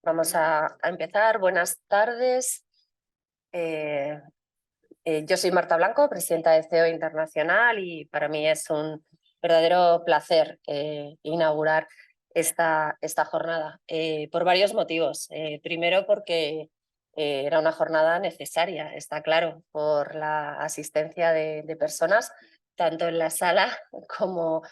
Vamos a empezar. Buenas tardes. Yo soy Marta Blanco, presidenta de CEO Internacional, y para mí es un verdadero placer inaugurar esta jornada por varios motivos. Primero, porque era una jornada necesaria, está claro, por la asistencia de personas, tanto en la sala como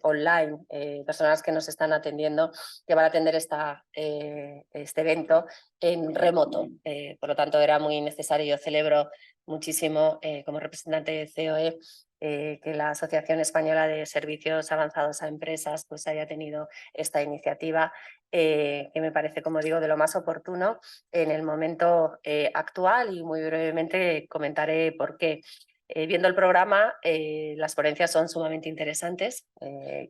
online, personas que nos están atendiendo, que van a atender este evento en remoto. Por lo tanto, era muy necesario. Yo celebro muchísimo como representante de COE que la Asociación Española de Servicios Avanzados a Empresas pues haya tenido esta iniciativa, que me parece, como digo, de lo más oportuno en el momento actual, y muy brevemente comentaré por qué. Viendo el programa, las ponencias son sumamente interesantes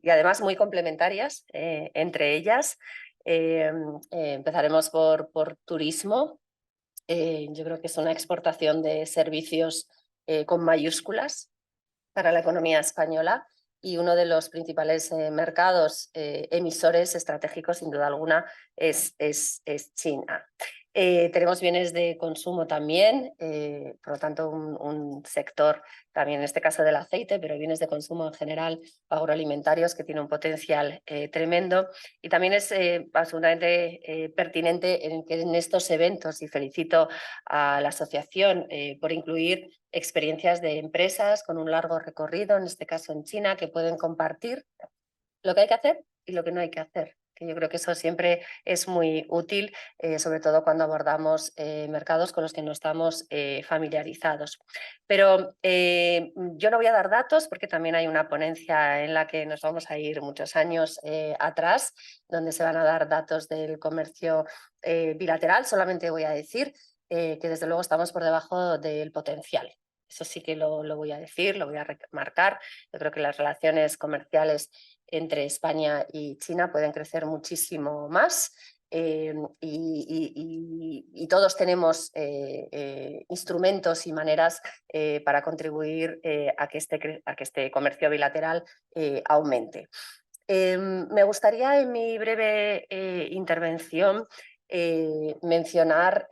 y además muy complementarias entre ellas. Empezaremos por turismo. Yo creo que es una exportación de servicios con mayúsculas para la economía española, y uno de los principales mercados emisores estratégicos, sin duda alguna, es China. Tenemos bienes de consumo también, por lo tanto un sector, también en este caso del aceite, pero bienes de consumo en general, agroalimentarios, que tiene un potencial tremendo. Y también es absolutamente pertinente en que en estos eventos, y felicito a la asociación por incluir experiencias de empresas con un largo recorrido, en este caso en China, que pueden compartir lo que hay que hacer y lo que no hay que hacer, que yo creo que eso siempre es muy útil, sobre todo cuando abordamos mercados con los que no estamos familiarizados. Pero yo no voy a dar datos, porque también hay una ponencia en la que nos vamos a ir muchos años atrás, donde se van a dar datos del comercio bilateral. Solamente voy a decir que desde luego estamos por debajo del potencial. Eso sí que lo voy a decir, lo voy a remarcar. Yo creo que las relaciones comerciales entre España y China pueden crecer muchísimo más, y todos tenemos instrumentos y maneras para contribuir a que este comercio bilateral aumente. Me gustaría en mi breve intervención mencionar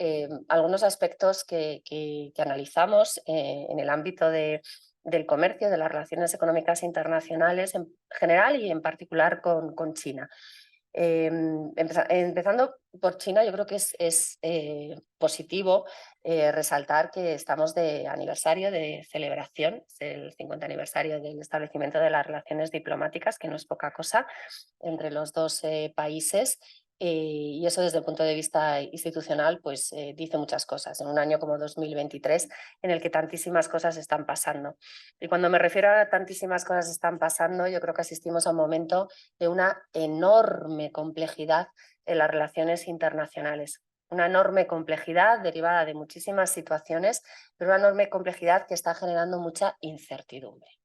algunos aspectos que analizamos en el ámbito del comercio, de las relaciones económicas internacionales en general y en particular con China. Empezando por China, yo creo que es positivo resaltar que estamos de aniversario, de celebración. Es el 50 aniversario del establecimiento de las relaciones diplomáticas, que no es poca cosa, entre los dos países. Y eso, desde el punto de vista institucional, pues dice muchas cosas en un año como 2023, en el que tantísimas cosas están pasando. Y cuando me refiero a tantísimas cosas están pasando, yo creo que asistimos a un momento de una enorme complejidad en las relaciones internacionales. Una enorme complejidad derivada de muchísimas situaciones, pero una enorme complejidad que está generando mucha incertidumbre.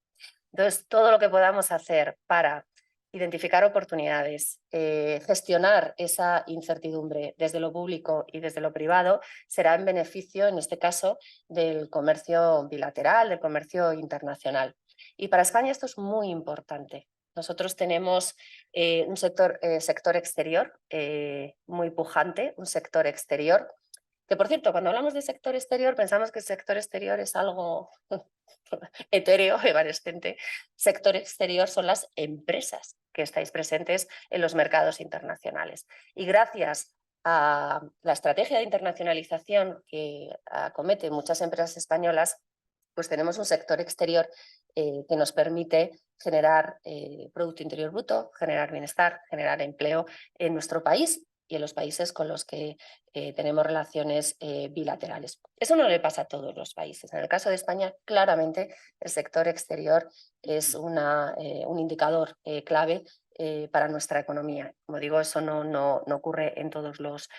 Entonces, todo lo que podamos hacer para identificar oportunidades, gestionar esa incertidumbre desde lo público y desde lo privado, será en beneficio, en este caso, del comercio bilateral, del comercio internacional. Y para España esto es muy importante. Nosotros tenemos un sector exterior muy pujante, un sector exterior que, por cierto, cuando hablamos de sector exterior pensamos que el sector exterior es algo etéreo, evanescente. Sector exterior son las empresas que estáis presentes en los mercados internacionales. Y gracias a la estrategia de internacionalización que acomete muchas empresas españolas, pues tenemos un sector exterior que nos permite generar Producto Interior Bruto, generar bienestar, generar empleo en nuestro país y en los países con los que tenemos relaciones bilaterales. Eso no le pasa a todos los países. En el caso de España, claramente el sector exterior es un indicador clave para nuestra economía. Como digo, eso no ocurre en todos los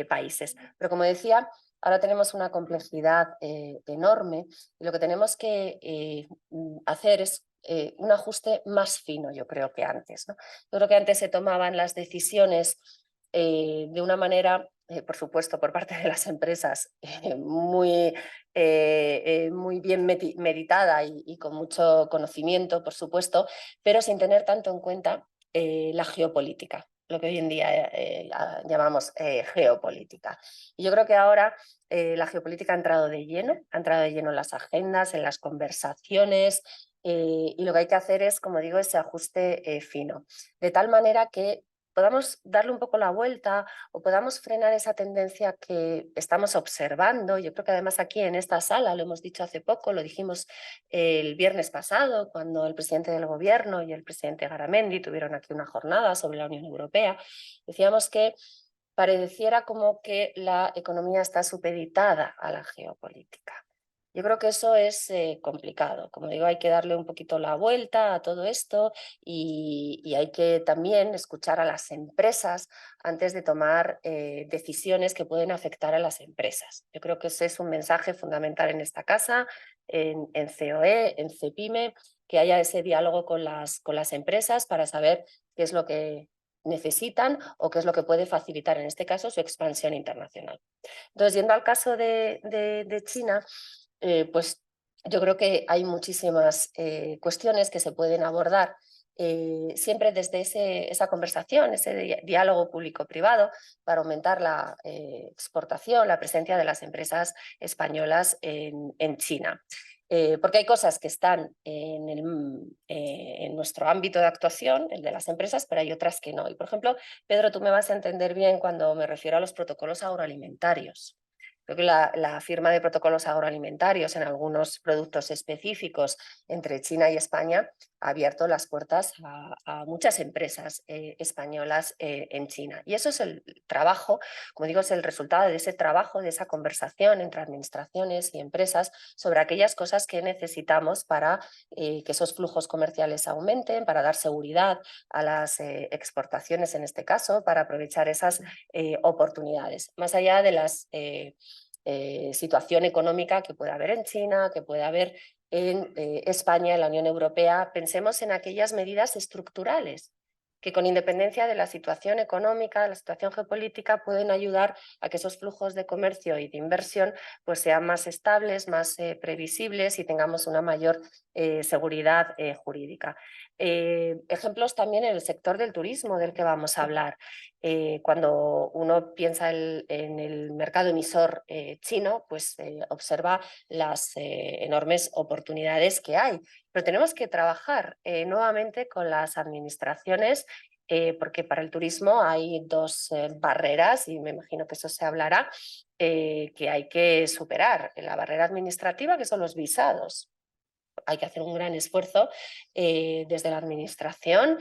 países. Pero, como decía, ahora tenemos una complejidad enorme, y lo que tenemos que hacer es un ajuste más fino, yo creo, que antes, ¿no? Yo creo que antes se tomaban las decisiones de una manera, por supuesto, por parte de las empresas, muy bien meditada y con mucho conocimiento, por supuesto, pero sin tener tanto en cuenta la geopolítica. lo que hoy en día llamamos geopolítica. Y yo creo que ahora la geopolítica ha entrado de lleno en las agendas, en las conversaciones, y lo que hay que hacer es, como digo, ese ajuste fino, de tal manera que podamos darle un poco la vuelta o podamos frenar esa tendencia que estamos observando. Yo creo que además aquí en esta sala, lo hemos dicho hace poco, lo dijimos el viernes pasado, cuando el presidente del Gobierno y el presidente Garamendi tuvieron aquí una jornada sobre la Unión Europea, decíamos que pareciera como que la economía está supeditada a la geopolítica. Yo creo que eso es complicado. Como digo, hay que darle un poquito la vuelta a todo esto y hay que también escuchar a las empresas antes de tomar decisiones que pueden afectar a las empresas. Yo creo que ese es un mensaje fundamental en esta casa, en COE, en CEPIME, que haya ese diálogo con las empresas para saber qué es lo que necesitan o qué es lo que puede facilitar, en este caso, su expansión internacional. Entonces, yendo al caso de China, pues yo creo que hay muchísimas cuestiones que se pueden abordar siempre desde esa conversación, ese diálogo público-privado para aumentar la exportación, la presencia de las empresas españolas en China. Porque hay cosas que están en nuestro ámbito de actuación, el de las empresas, pero hay otras que no. Y, por ejemplo, Pedro, tú me vas a entender bien cuando me refiero a los protocolos agroalimentarios. Creo que la firma de protocolos agroalimentarios en algunos productos específicos entre China y España ha abierto las puertas a muchas empresas españolas en China. Y eso es el trabajo, como digo, es el resultado de ese trabajo, de esa conversación entre administraciones y empresas sobre aquellas cosas que necesitamos para que esos flujos comerciales aumenten, para dar seguridad a las exportaciones en este caso, para aprovechar esas oportunidades, más allá de las situación económica que pueda haber en China, que pueda haber en España, en la Unión Europea. Pensemos en aquellas medidas estructurales que con independencia de la situación económica, de la situación geopolítica, pueden ayudar a que esos flujos de comercio y de inversión pues, sean más estables, más previsibles y tengamos una mayor seguridad jurídica. Ejemplos también en el sector del turismo del que vamos a hablar. Cuando uno piensa en el mercado emisor chino, pues observa las enormes oportunidades que hay. Pero tenemos que trabajar nuevamente con las administraciones porque para el turismo hay dos barreras, y me imagino que eso se hablará, que hay que superar. La barrera administrativa, que son los visados. Hay que hacer un gran esfuerzo desde la administración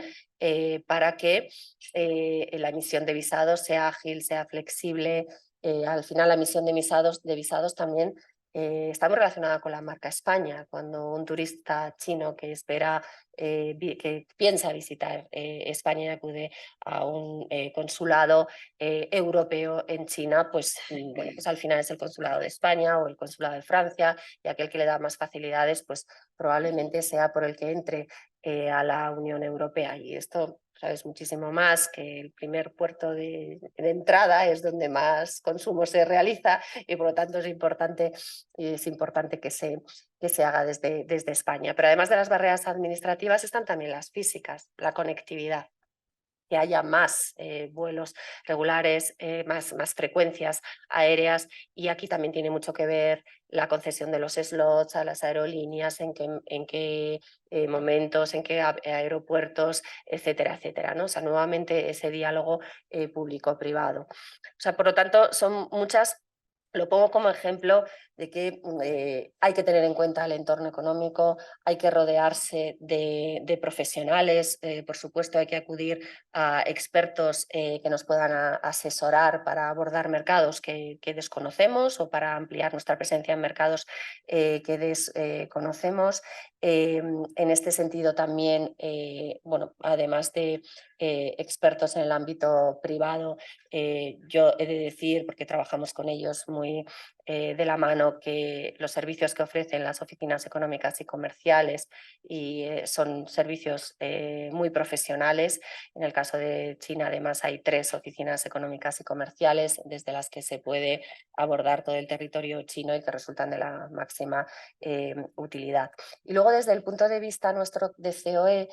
para que la emisión de visados sea ágil, sea flexible. Al final la emisión de visados también está muy relacionada con la marca España. Cuando un turista chino que espera, que piensa visitar España y acude a un consulado europeo en China, pues, bueno, pues al final es el consulado de España o el consulado de Francia, y aquel que le da más facilidades, pues probablemente sea por el que entre a la Unión Europea. Y esto, sabes, muchísimo más que el primer puerto de entrada es donde más consumo se realiza y por lo tanto es importante que se haga desde España. Pero además de las barreras administrativas están también las físicas, la conectividad, que haya más vuelos regulares, más frecuencias aéreas, y aquí también tiene mucho que ver la concesión de los slots a las aerolíneas, en qué momentos, en qué aeropuertos, etcétera, etcétera, ¿no? O sea, nuevamente ese diálogo público-privado. O sea, por lo tanto, son muchas. Lo pongo como ejemplo de que hay que tener en cuenta el entorno económico, hay que rodearse de profesionales, por supuesto hay que acudir a expertos que nos puedan asesorar para abordar mercados que desconocemos o para ampliar nuestra presencia en mercados que desconocemos. En este sentido también, bueno, además de expertos en el ámbito privado, yo he de decir, porque trabajamos con ellos muy de la mano que los servicios que ofrecen las oficinas económicas y comerciales y son servicios muy profesionales. En el caso de China, además, hay 3 oficinas económicas y comerciales desde las que se puede abordar todo el territorio chino y que resultan de la máxima utilidad. Y luego, desde el punto de vista nuestro de COE,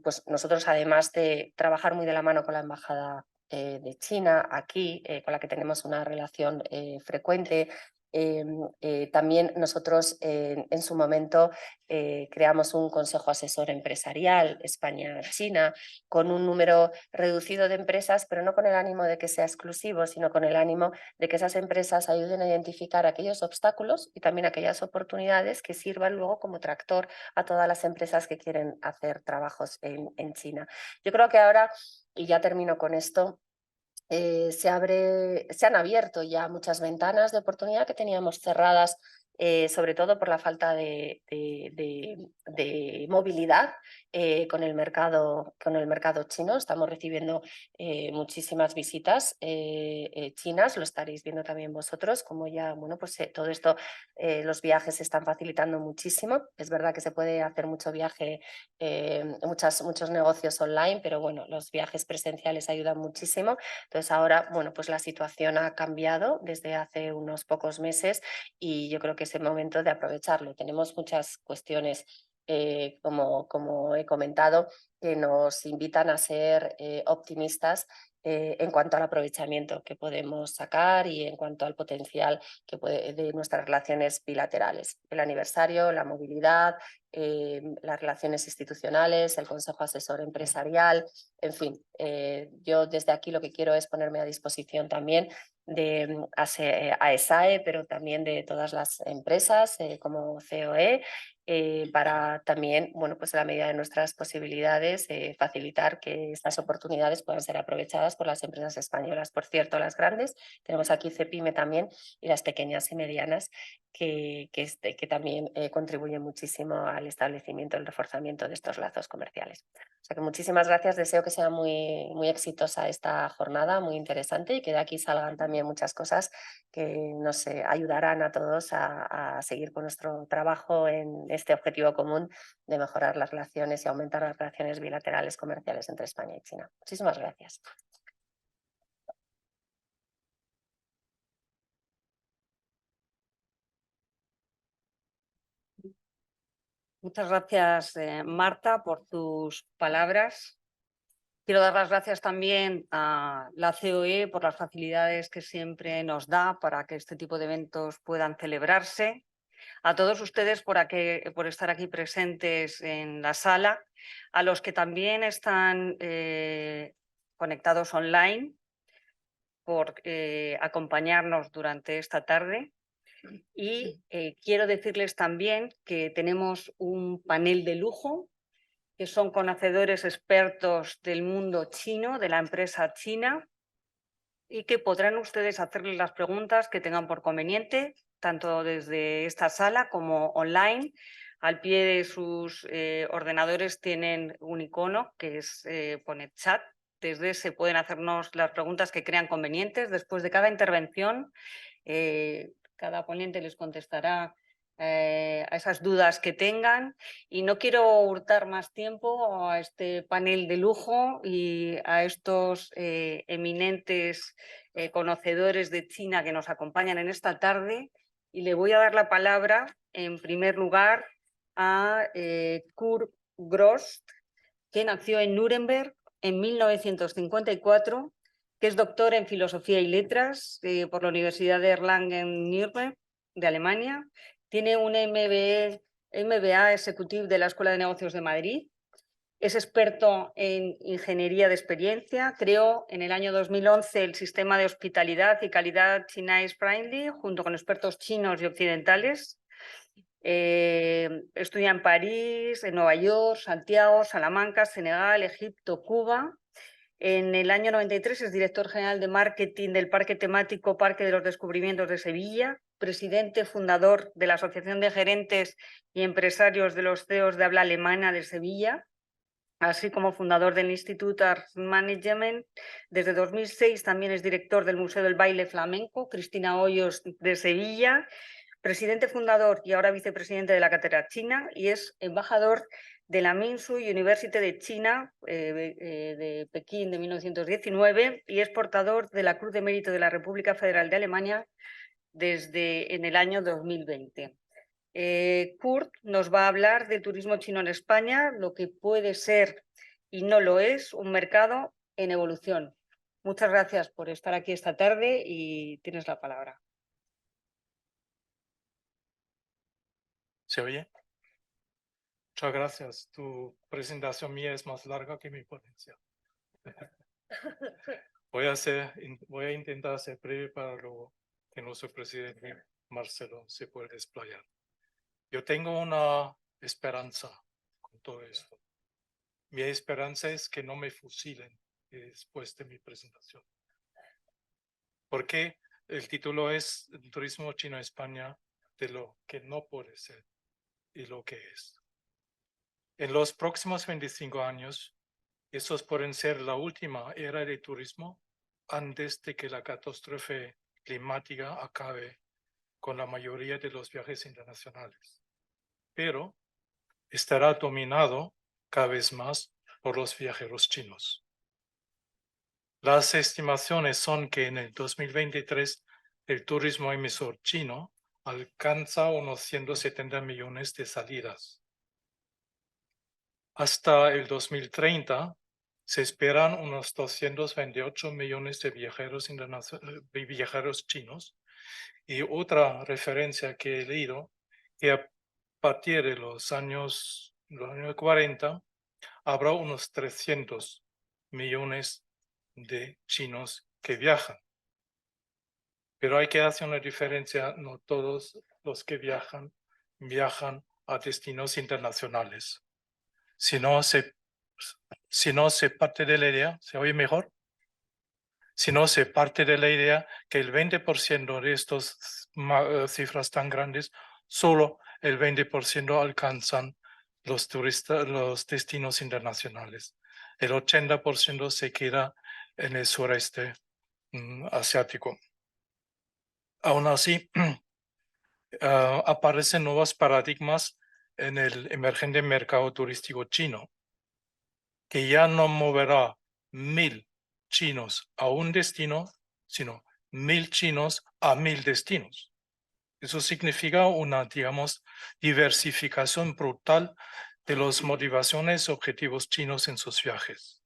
pues nosotros, además de trabajar muy de la mano con la Embajada de China aquí, con la que tenemos una relación frecuente. También nosotros en su momento creamos un consejo asesor empresarial España-China con un número reducido de empresas, pero no con el ánimo de que sea exclusivo, sino con el ánimo de que esas empresas ayuden a identificar aquellos obstáculos y también aquellas oportunidades que sirvan luego como tractor a todas las empresas que quieren hacer trabajos en China. Yo creo que ahora, y ya termino con esto, se han abierto ya muchas ventanas de oportunidad que teníamos cerradas, sobre todo por la falta de movilidad con el mercado chino. Estamos recibiendo muchísimas visitas chinas, lo estaréis viendo también vosotros, como ya, bueno, pues todo esto, los viajes se están facilitando muchísimo. Es verdad que se puede hacer mucho viaje, muchos negocios online, pero bueno, los viajes presenciales ayudan muchísimo. Entonces ahora, bueno, pues la situación ha cambiado desde hace unos pocos meses y yo creo que es el momento de aprovecharlo. Tenemos muchas cuestiones, como he comentado, que nos invitan a ser optimistas en cuanto al aprovechamiento que podemos sacar y en cuanto al potencial de nuestras relaciones bilaterales. El aniversario, la movilidad, las relaciones institucionales, el Consejo Asesor Empresarial, en fin, yo desde aquí lo que quiero es ponerme a disposición también de AESAE, pero también de todas las empresas como COE, para también, bueno, pues a la medida de nuestras posibilidades, facilitar que estas oportunidades puedan ser aprovechadas por las empresas españolas. Por cierto, las grandes, tenemos aquí CEPIME también, y las pequeñas y medianas, que también contribuyen muchísimo al establecimiento, el reforzamiento de estos lazos comerciales. O sea que muchísimas gracias, deseo que sea muy, muy exitosa esta jornada, muy interesante, y que de aquí salgan también muchas cosas que nos ayudarán a todos a seguir con nuestro trabajo en este objetivo común de mejorar las relaciones y aumentar las relaciones bilaterales comerciales entre España y China. Muchísimas gracias. Muchas gracias, Marta, por tus palabras. Quiero dar las gracias también a la COE por las facilidades que siempre nos da para que este tipo de eventos puedan celebrarse. A todos ustedes por estar aquí presentes en la sala, a los que también están conectados online, por acompañarnos durante esta tarde. Y quiero decirles también que tenemos un panel de lujo, que son conocedores expertos del mundo chino, de la empresa china, y que podrán ustedes hacerles las preguntas que tengan por conveniente, tanto desde esta sala como online. Al pie de sus ordenadores tienen un icono que pone chat. Desde ese pueden hacernos las preguntas que crean convenientes. Después de cada intervención, cada ponente les contestará a esas dudas que tengan, y no quiero hurtar más tiempo a este panel de lujo y a estos eminentes conocedores de China que nos acompañan en esta tarde, y le voy a dar la palabra en primer lugar a Kurt Grost, que nació en Nuremberg en 1954, que es doctor en Filosofía y Letras por la Universidad de Erlangen-Nuremberg de Alemania. Tiene un MBA Executive de la Escuela de Negocios de Madrid. Es experto en ingeniería de experiencia. Creó en el año 2011 el sistema de hospitalidad y calidad Chinese Friendly, junto con expertos chinos y occidentales. Estudia en París, en Nueva York, Santiago, Salamanca, Senegal, Egipto, Cuba. En el año 93 es director general de marketing del Parque Temático Parque de los Descubrimientos de Sevilla, presidente fundador de la Asociación de Gerentes y Empresarios de los CEOs de habla alemana de Sevilla. así como fundador del Instituto Art Management. Desde 2006 también es director del Museo del Baile Flamenco Cristina Hoyos de Sevilla, presidente fundador y ahora vicepresidente de la Cátedra China, y es embajador de la Minsu University de China, de Pekín de 1919, y es portador de la Cruz de Mérito de la República Federal de Alemania desde en el año 2020. Kurt nos va a hablar del turismo chino en España, lo que puede ser y no lo es, un mercado en evolución. Muchas gracias por estar aquí esta tarde y tienes la palabra. ¿Se oye? Muchas gracias. Tu presentación mía es más larga que mi ponencia. Voy a intentar ser breve para lo que nuestro presidente Marcelo se puede desplayar. Yo tengo una esperanza con todo esto. Mi esperanza es que no me fusilen después de mi presentación. Porque el título es Turismo Chino en España, de lo que no puede ser y lo que es. En los próximos 25 años, estos pueden ser la última era de turismo antes de que la catástrofe climática acabe con la mayoría de los viajes internacionales. Pero estará dominado cada vez más por los viajeros chinos. Las estimaciones son que en el 2023 el turismo emisor chino alcanza unos 170 millones de salidas. Hasta el 2030 se esperan unos 228 millones de viajeros chinos. Y otra referencia que he leído, que a partir de los años 40 habrá unos 300 millones de chinos que viajan. Pero hay que hacer una diferencia, no todos los que viajan a destinos internacionales. Si no se parte de la idea, ¿se oye mejor? Si no se parte de la idea que el 20% de estas cifras tan grandes, solo el 20% alcanzan los destinos internacionales. El 80% se queda en el sureste asiático. Aún así, aparecen nuevos paradigmas en el emergente mercado turístico chino, que ya no moverá 1000 chinos a un destino, sino 1000 chinos a 1000 destinos. Eso significa una, digamos, diversificación brutal de las motivaciones y objetivos chinos en sus viajes.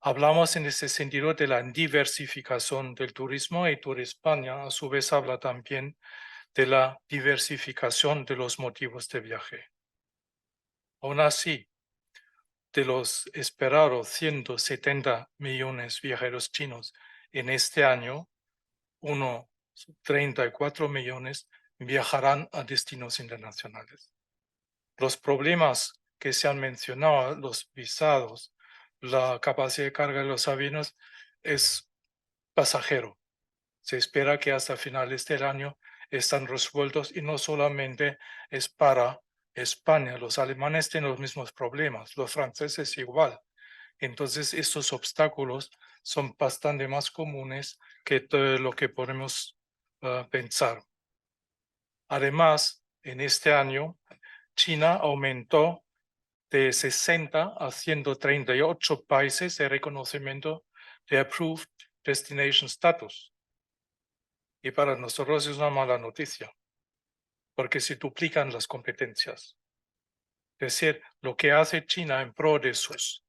Hablamos en ese sentido de la diversificación del turismo y Tour España a su vez habla también de la diversificación de los motivos de viaje. Aún así, de los esperados 170 millones de viajeros chinos en este año, unos 34 millones viajarán a destinos internacionales. Los problemas que se han mencionado, los visados, la capacidad de carga de los aviones, es pasajero. Se espera que hasta finales del año están resueltos y no solamente es para España. Los alemanes tienen los mismos problemas, los franceses igual. Entonces, estos obstáculos son bastante más comunes que todo lo que podemos pensar. Además, en este año, China aumentó de 60 a 138 países de reconocimiento de Approved Destination Status. Y para nosotros es una mala noticia, porque se duplican las competencias. Es decir, lo que hace China en pro de sus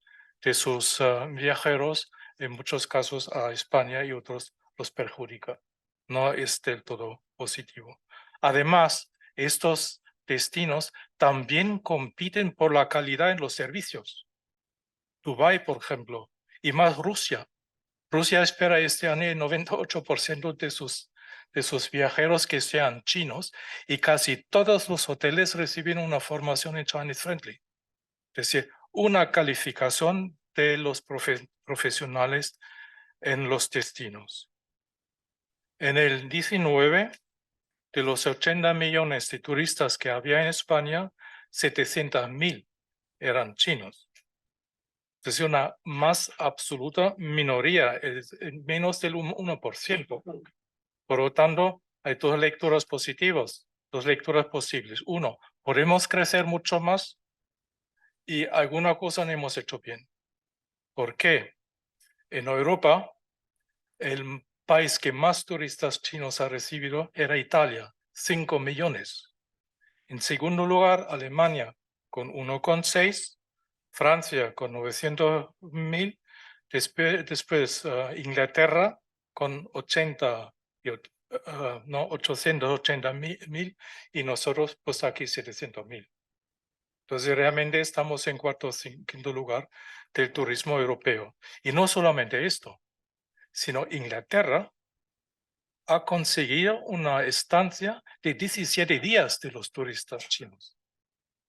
viajeros, en muchos casos a España y otros los perjudica. No es del todo positivo. Además, estos destinos también compiten por la calidad en los servicios. Dubái, por ejemplo, y más Rusia. Rusia espera este año el 98% de sus viajeros que sean chinos y casi todos los hoteles reciben una formación en Chinese Friendly. Es decir, una calificación de los profesionales en los destinos. En el 19, de los 80 millones de turistas que había en España, 700.000 eran chinos. Es una más absoluta minoría, es menos del 1%. Por lo tanto, hay dos lecturas positivas, dos lecturas posibles. Uno, podemos crecer mucho más y alguna cosa no hemos hecho bien. ¿Por qué? En Europa, el país que más turistas chinos ha recibido era Italia, 5 millones. En segundo lugar, Alemania con 1,6, Francia con 900.000, después Inglaterra con 880.000 y nosotros pues aquí 700.000. Entonces realmente estamos en cuarto o quinto lugar del turismo europeo. Y no solamente esto, sino Inglaterra ha conseguido una estancia de 17 días de los turistas chinos.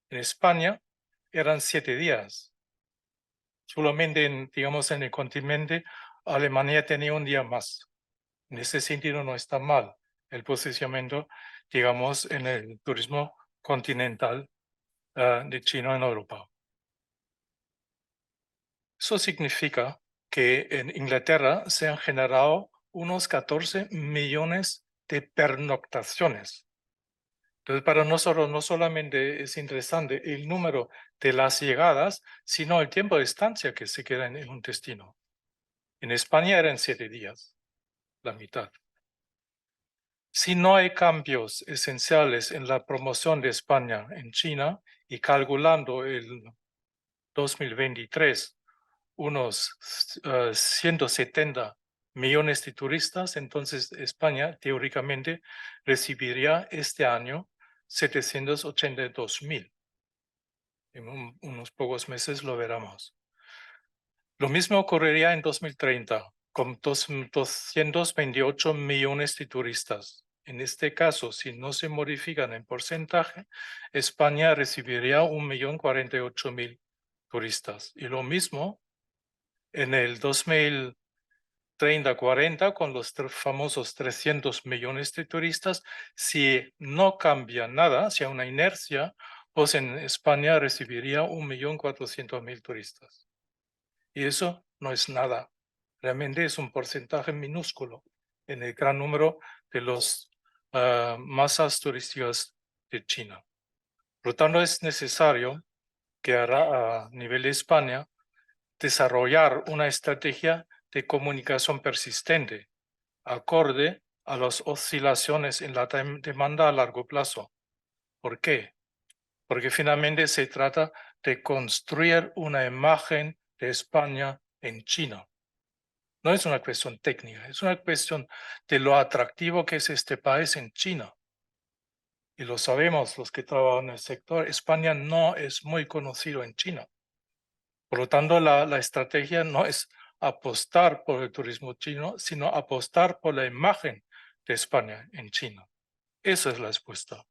En España eran 7 días. Solamente, digamos, en el continente, Alemania tenía un día más. En ese sentido no está mal el posicionamiento, digamos, en el turismo continental de China en Europa. Eso significa que en Inglaterra se han generado unos 14 millones de pernoctaciones. Entonces, para nosotros no solamente es interesante el número de las llegadas, sino el tiempo de estancia que se queda en un destino. En España eran 7 días, la mitad. Si no hay cambios esenciales en la promoción de España en China y calculando el 2023 unos 170 millones de turistas, entonces España teóricamente recibiría este año 782.000. En unos pocos meses lo veremos. Lo mismo ocurriría en 2030, con 228 millones de turistas. En este caso, si no se modifican en porcentaje, España recibiría 1.048.000 turistas. Y lo mismo en el 2030-40, con los famosos 300 millones de turistas, si no cambia nada, si hay una inercia, pues en España recibiría 1.400.000 turistas. Y eso no es nada. Realmente es un porcentaje minúsculo en el gran número de las masas turísticas de China. Por lo tanto, es necesario que a nivel de España desarrollar una estrategia de comunicación persistente, acorde a las oscilaciones en la demanda a largo plazo. ¿Por qué? Porque finalmente se trata de construir una imagen de España en China. No es una cuestión técnica, es una cuestión de lo atractivo que es este país en China. Y lo sabemos los que trabajan en el sector, España no es muy conocido en China. Por lo tanto, la estrategia no es apostar por el turismo chino, sino apostar por la imagen de España en China. Esa es la respuesta.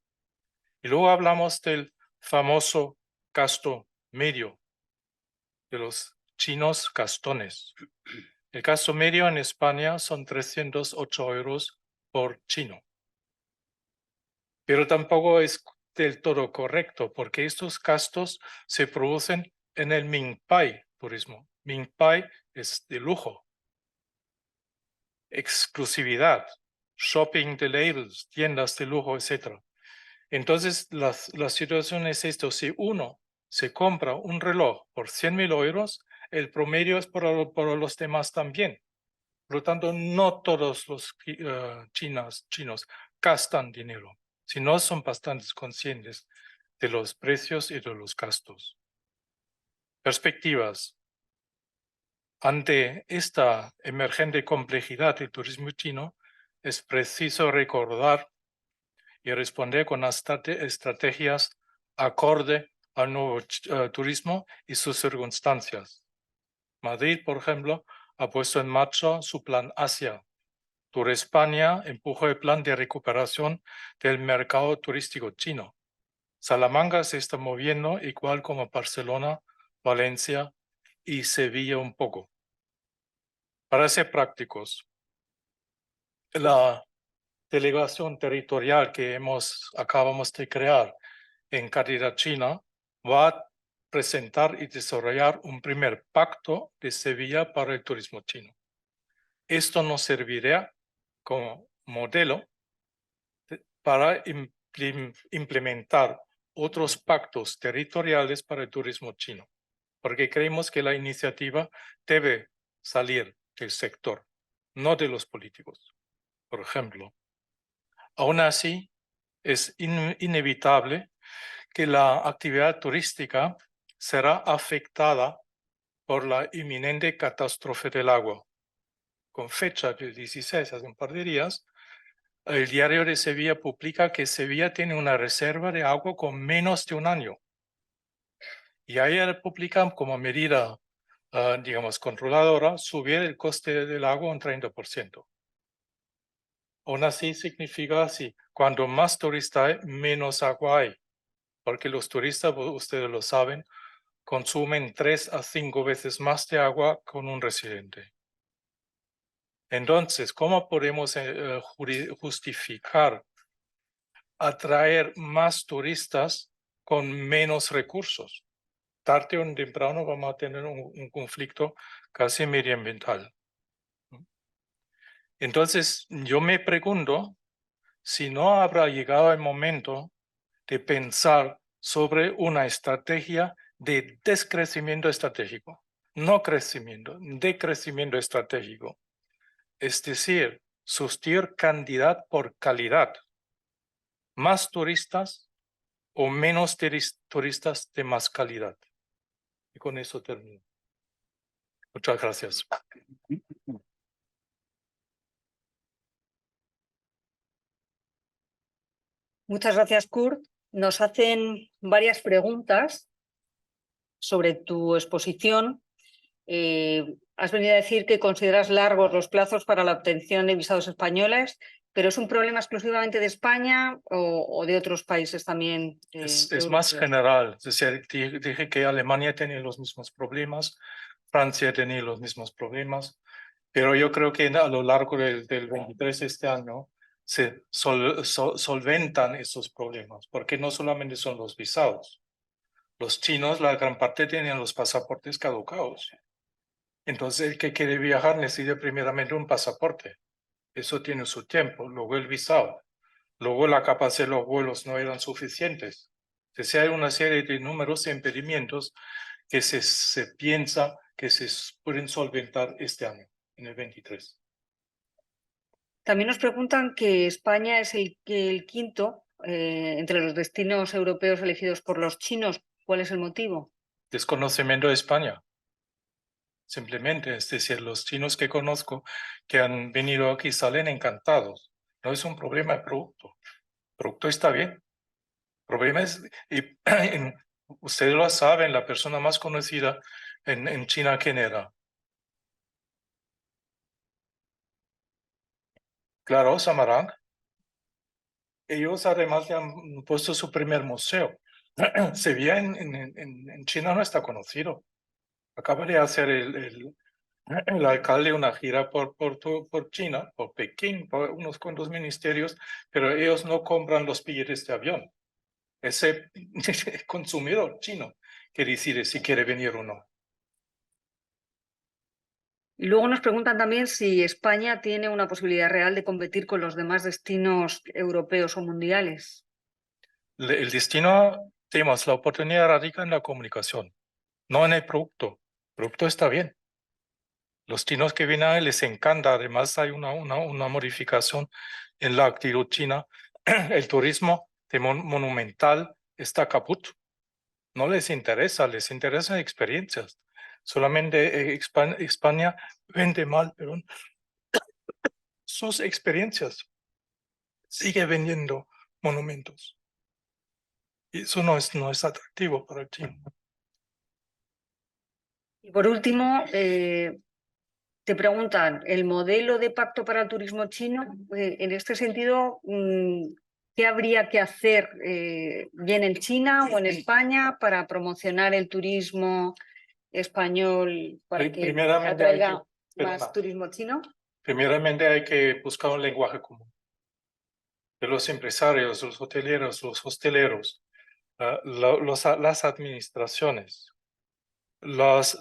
Y luego hablamos del famoso gasto medio, de los chinos gastones. El gasto medio en España son 308 euros por chino. Pero tampoco es del todo correcto, porque estos gastos se producen en el Mingpai turismo. Mingpai es de lujo, exclusividad, shopping de labels, tiendas de lujo, etc. Entonces, la situación es esto. Si uno se compra un reloj por 100.000 euros, el promedio es por los demás también. Por lo tanto, no todos los chinos gastan dinero, sino son bastante conscientes de los precios y de los gastos. Perspectivas. Ante esta emergente complejidad del turismo chino, es preciso recordar y responder con estrategias acorde al nuevo turismo y sus circunstancias. Madrid, por ejemplo, ha puesto en marcha su plan Asia. Tour España empujó el plan de recuperación del mercado turístico chino. Salamanca se está moviendo igual como Barcelona, Valencia y Sevilla un poco. Para ser prácticos, la delegación territorial que acabamos de crear en calidad china va a presentar y desarrollar un primer pacto de Sevilla para el turismo chino. Esto nos servirá como modelo para implementar otros pactos territoriales para el turismo chino, porque creemos que la iniciativa debe salir del sector, no de los políticos. Por ejemplo, aún así, es inevitable que la actividad turística será afectada por la inminente catástrofe del agua. Con fecha del 16, hace un par de días, el diario de Sevilla publica que Sevilla tiene una reserva de agua con menos de un año. Y ayer publican como medida, digamos, controladora, subir el coste del agua un 30%. Aún así significa así, cuando más turistas hay, menos agua hay. Porque los turistas, ustedes lo saben, consumen 3 a 5 veces más de agua con un residente. Entonces, ¿cómo podemos justificar atraer más turistas con menos recursos? Tarde o temprano vamos a tener un conflicto casi medioambiental. Entonces, yo me pregunto si no habrá llegado el momento de pensar sobre una estrategia de descrecimiento estratégico, no crecimiento, decrecimiento estratégico. Es decir, sustituir cantidad por calidad. Más turistas o menos turistas de más calidad. Y con eso termino. Muchas gracias. Muchas gracias, Kurt. Nos hacen varias preguntas sobre tu exposición. Has venido a decir que consideras largos los plazos para la obtención de visados españoles, pero ¿es un problema exclusivamente de España o de otros países también? Es más general. Es decir, dije que Alemania tiene los mismos problemas, Francia tiene los mismos problemas, pero yo creo que a lo largo del 23 de este año se solventan esos problemas, porque no solamente son los visados. Los chinos, la gran parte, tienen los pasaportes caducados. Entonces, el que quiere viajar necesita primeramente un pasaporte. Eso tiene su tiempo. Luego el visado. Luego la capacidad de los vuelos no eran suficientes. Entonces, hay una serie de numerosos impedimentos que se piensa que se pueden solventar este año, en el 23. También nos preguntan que España es el quinto entre los destinos europeos elegidos por los chinos. ¿Cuál es el motivo? Desconocimiento de España. Simplemente, es decir, los chinos que conozco que han venido aquí salen encantados. No es un problema de producto. El producto está bien. El problema es, y ustedes lo saben, la persona más conocida en China, ¿quién era? Claro, Samarang. Ellos además le han puesto su primer museo. Sevilla en China no está conocido. Acaba de hacer el alcalde una gira por China, por Pekín, por unos cuantos ministerios, pero ellos no compran los billetes de avión. Es el consumidor chino que decide si quiere venir o no. Y luego nos preguntan también si España tiene una posibilidad real de competir con los demás destinos europeos o mundiales. El destino, tenemos la oportunidad radica en la comunicación, no en el producto. El producto está bien. Los chinos que vienen les encanta. Además, hay una modificación en la actitud china. El turismo de monumental está caput. No les interesan experiencias. Solamente España vende mal, perdón, sus experiencias. Sigue vendiendo monumentos. Y eso no es atractivo para el chino. Y por último, te preguntan, ¿el modelo de pacto para el turismo chino? En este sentido, ¿qué habría que hacer bien en China o en España para promocionar el turismo español para que atraiga más turismo chino? Primeramente hay que buscar un lenguaje común de los empresarios, los hoteleros, los hosteleros. las administraciones, los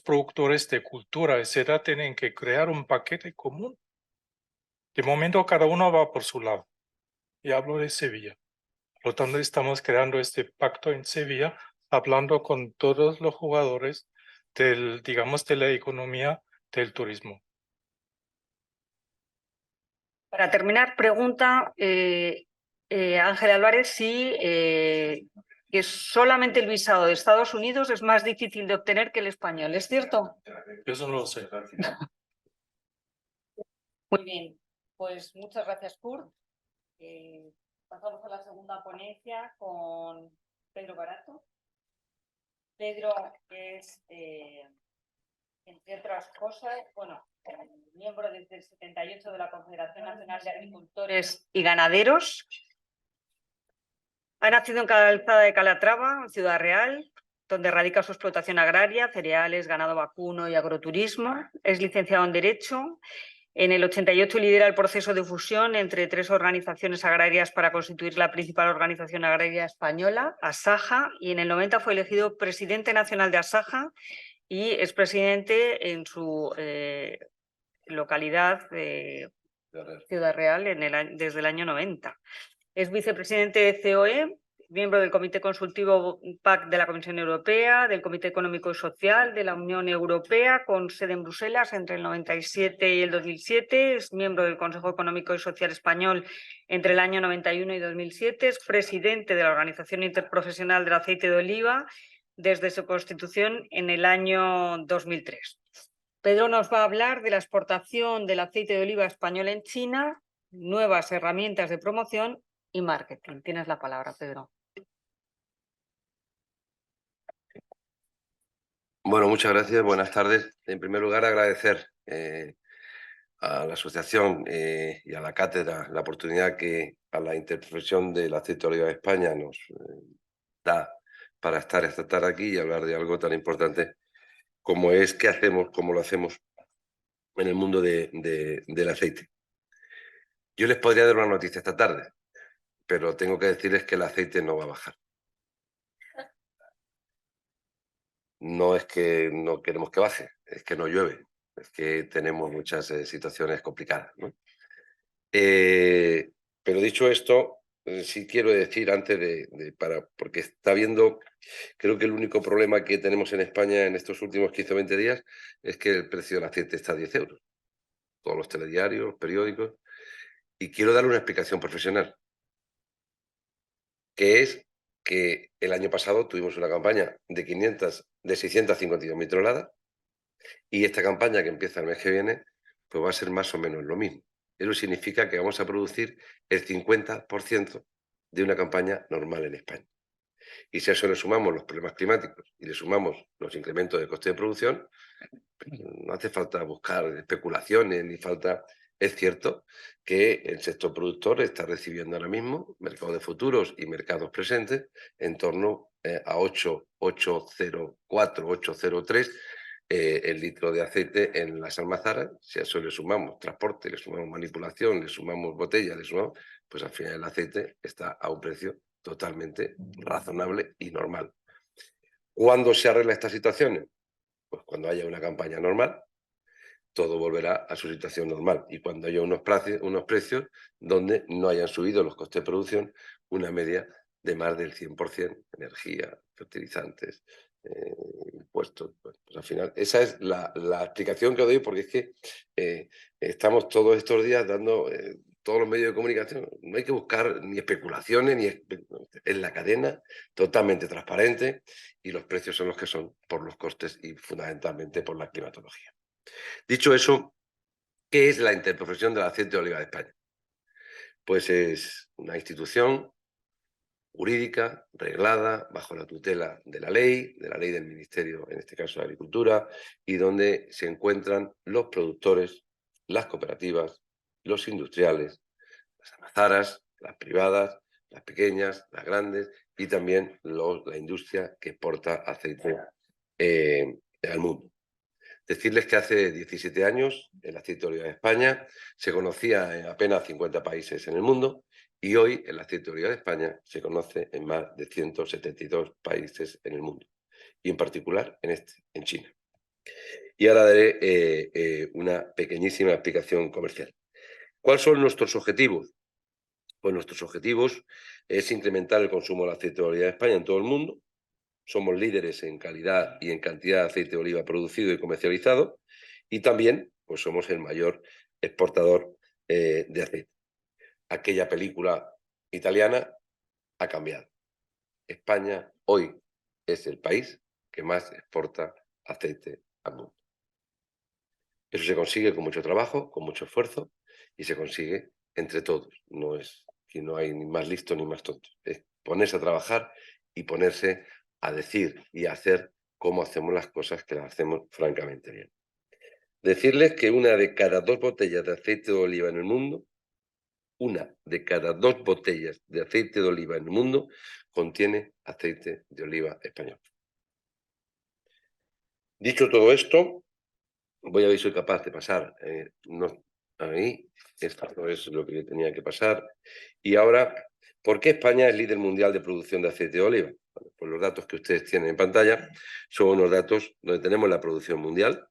productores de cultura, etcétera, tienen que crear un paquete común. De momento cada uno va por su lado. Y hablo de Sevilla. Por lo tanto, estamos creando este pacto en Sevilla, hablando con todos los jugadores digamos, de la economía del turismo. Para terminar, pregunta Ángel Álvarez si que solamente el visado de Estados Unidos es más difícil de obtener que el español. ¿Es cierto? Eso no lo sé. Muy bien. Pues muchas gracias, Kurt. Pasamos a la segunda ponencia con Pedro Barato. Pedro es, entre otras cosas, miembro desde el 78 de la Confederación Nacional de Agricultores y Ganaderos. Ha nacido en Calzada de Calatrava, Ciudad Real, donde radica su explotación agraria, cereales, ganado vacuno y agroturismo. Es licenciado en Derecho. En el 88 lidera el proceso de fusión entre 3 organizaciones agrarias para constituir la principal organización agraria española, Asaja, y en el 90 fue elegido presidente nacional de Asaja y es presidente en su localidad de Ciudad Real desde el año 90. Es vicepresidente de COE, miembro del Comité Consultivo PAC de la Comisión Europea, del Comité Económico y Social de la Unión Europea, con sede en Bruselas entre el 97 y el 2007. Es miembro del Consejo Económico y Social Español entre el año 91 y 2007. Es presidente de la Organización Interprofesional del Aceite de Oliva desde su constitución en el año 2003. Pedro nos va a hablar de la exportación del aceite de oliva español en China, nuevas herramientas de promoción y marketing. Tienes la palabra, Pedro. Bueno, muchas gracias. Buenas tardes. En primer lugar, agradecer a la asociación y a la cátedra la oportunidad que a la Interprofesión del Aceite de Oliva de España nos da para estar esta tarde aquí y hablar de algo tan importante como es qué hacemos, cómo lo hacemos en el mundo del aceite. Yo les podría dar una noticia esta tarde, pero tengo que decirles que el aceite no va a bajar. No es que no queremos que baje, es que no llueve, es que tenemos muchas situaciones complicadas, ¿no? Pero dicho esto, sí quiero decir antes porque está habiendo, creo que el único problema que tenemos en España en estos últimos 15 o 20 días es que el precio del aceite está a 10 euros. Todos los telediarios, los periódicos. Y quiero darle una explicación profesional, que es que el año pasado tuvimos una campaña de 652.000 toneladas y esta campaña que empieza el mes que viene, pues va a ser más o menos lo mismo. Eso significa que vamos a producir el 50% de una campaña normal en España. Y si a eso le sumamos los problemas climáticos y le sumamos los incrementos de coste de producción, no hace falta buscar especulaciones ni falta. Es cierto que el sector productor está recibiendo ahora mismo mercados de futuros y mercados presentes en torno a 8,04, 8,03 el litro de aceite en las almazaras. Si a eso le sumamos transporte, le sumamos manipulación, le sumamos botella, pues al final el aceite está a un precio totalmente razonable y normal. ¿Cuándo se arregla esta situación? Pues cuando haya una campaña normal, todo volverá a su situación normal. Y cuando haya unos precios donde no hayan subido los costes de producción una media de más del 100%, energía, fertilizantes, impuestos. Pues al final, esa es la explicación que doy, porque es que estamos todos estos días dando todos los medios de comunicación. No hay que buscar ni especulaciones, ni en la cadena, totalmente transparente, y los precios son los que son por los costes y fundamentalmente por la climatología. Dicho eso, ¿qué es la Interprofesión del Aceite de Oliva de España? Pues es una institución jurídica, reglada, bajo la tutela de la ley del Ministerio, en este caso de Agricultura, y donde se encuentran los productores, las cooperativas, los industriales, las almazaras, las privadas, las pequeñas, las grandes, y también la industria que exporta aceite al mundo. Decirles que hace 17 años el aceite de oliva de España se conocía en apenas 50 países en el mundo Y hoy el aceite de oliva de España se conoce en más de 172 países en el mundo, y en particular en China. Y ahora daré una pequeñísima explicación comercial. ¿Cuáles son nuestros objetivos? Pues nuestros objetivos es incrementar el consumo del aceite de oliva de España en todo el mundo. Somos líderes en calidad y en cantidad de aceite de oliva producido y comercializado, y también pues somos el mayor exportador de aceite. Aquella película italiana ha cambiado. España hoy es el país que más exporta aceite al mundo. Eso se consigue con mucho trabajo, con mucho esfuerzo, y se consigue entre todos. No es que no hay ni más listo ni más tonto. Es ponerse a trabajar y ponerse a decir y a hacer cómo hacemos las cosas, que las hacemos francamente bien. Decirles que una de cada 2 botellas de aceite de oliva en el mundo, una de cada 2 botellas de aceite de oliva en el mundo contiene aceite de oliva español. Dicho todo esto, voy a ver si soy capaz de pasar ahí. Esto es lo que tenía que pasar. Y ahora, ¿por qué España es líder mundial de producción de aceite de oliva? Bueno, pues los datos que ustedes tienen en pantalla son unos datos donde tenemos la producción mundial.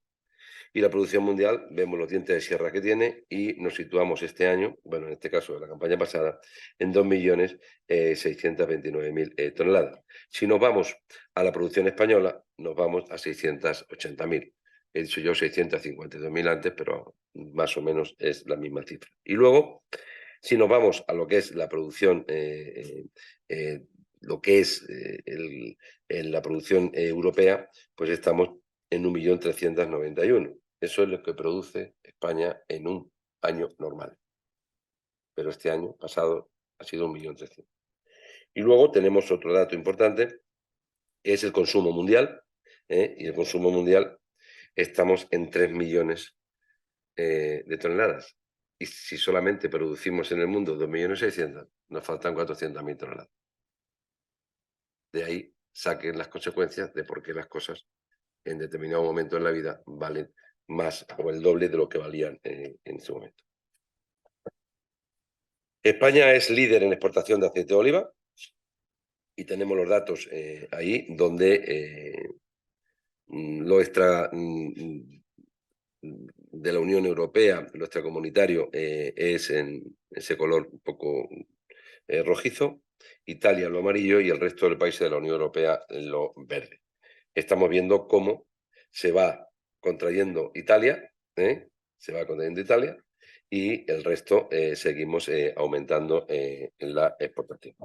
Y la producción mundial, vemos los dientes de sierra que tiene, y nos situamos este año, bueno, en este caso de la campaña pasada, en 2.629.000 toneladas. Si nos vamos a la producción española, nos vamos a 680.000. He dicho yo 652.000 antes, pero más o menos es la misma cifra. Y luego, si nos vamos a lo que es la producción, la producción europea, pues estamos en 1.391.000. Eso es lo que produce España en un año normal. Pero este año pasado ha sido 1.300.000. Y luego tenemos otro dato importante, que es el consumo mundial. Y el consumo mundial estamos en 3 millones de toneladas. Y si solamente producimos en el mundo 2.600.000, nos faltan 400.000 toneladas. De ahí saquen las consecuencias de por qué las cosas en determinado momento en la vida valen más o el doble de lo que valían en ese momento. España es líder en exportación de aceite de oliva, y tenemos los datos ahí, donde lo extra de la Unión Europea, lo extracomunitario, es en ese color un poco rojizo, Italia en lo amarillo y el resto de los países de la Unión Europea en lo verde. Estamos viendo cómo se va contrayendo Italia, y el resto seguimos aumentando en la exportación.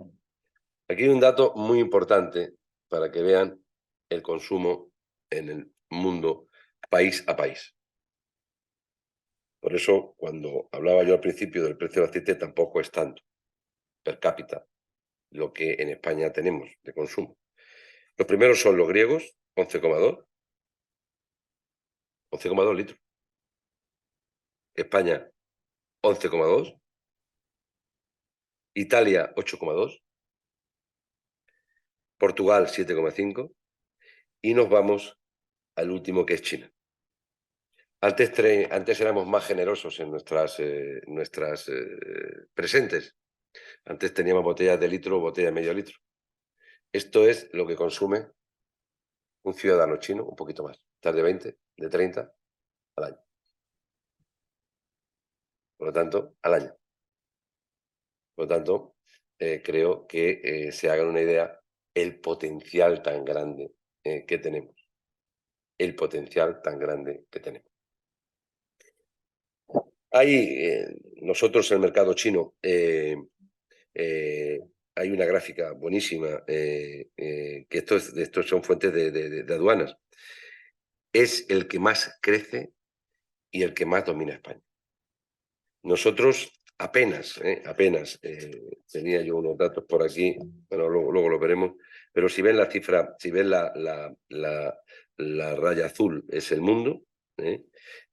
Aquí hay un dato muy importante para que vean el consumo en el mundo país a país. Por eso, cuando hablaba yo al principio del precio del aceite, tampoco es tanto per cápita lo que en España tenemos de consumo. Los primeros son los griegos, 11,2 litros. España, 11,2. Italia, 8,2. Portugal, 7,5. Y nos vamos al último, que es China. Antes éramos más generosos en nuestras presentes. Antes teníamos botellas de litro o botellas de medio litro. Esto es lo que consume un ciudadano chino, un poquito más. Está de 20, de 30 al año. Por lo tanto, al año. Por lo tanto, creo que se hagan una idea el potencial tan grande que tenemos. El potencial tan grande que tenemos. Hay nosotros en el mercado chino hay una gráfica buenísima, que estos son fuentes de aduanas. Es el que más crece y el que más domina España. Nosotros apenas tenía yo unos datos por aquí, bueno, luego lo veremos, pero si ven la cifra, si ven la raya azul es el mundo,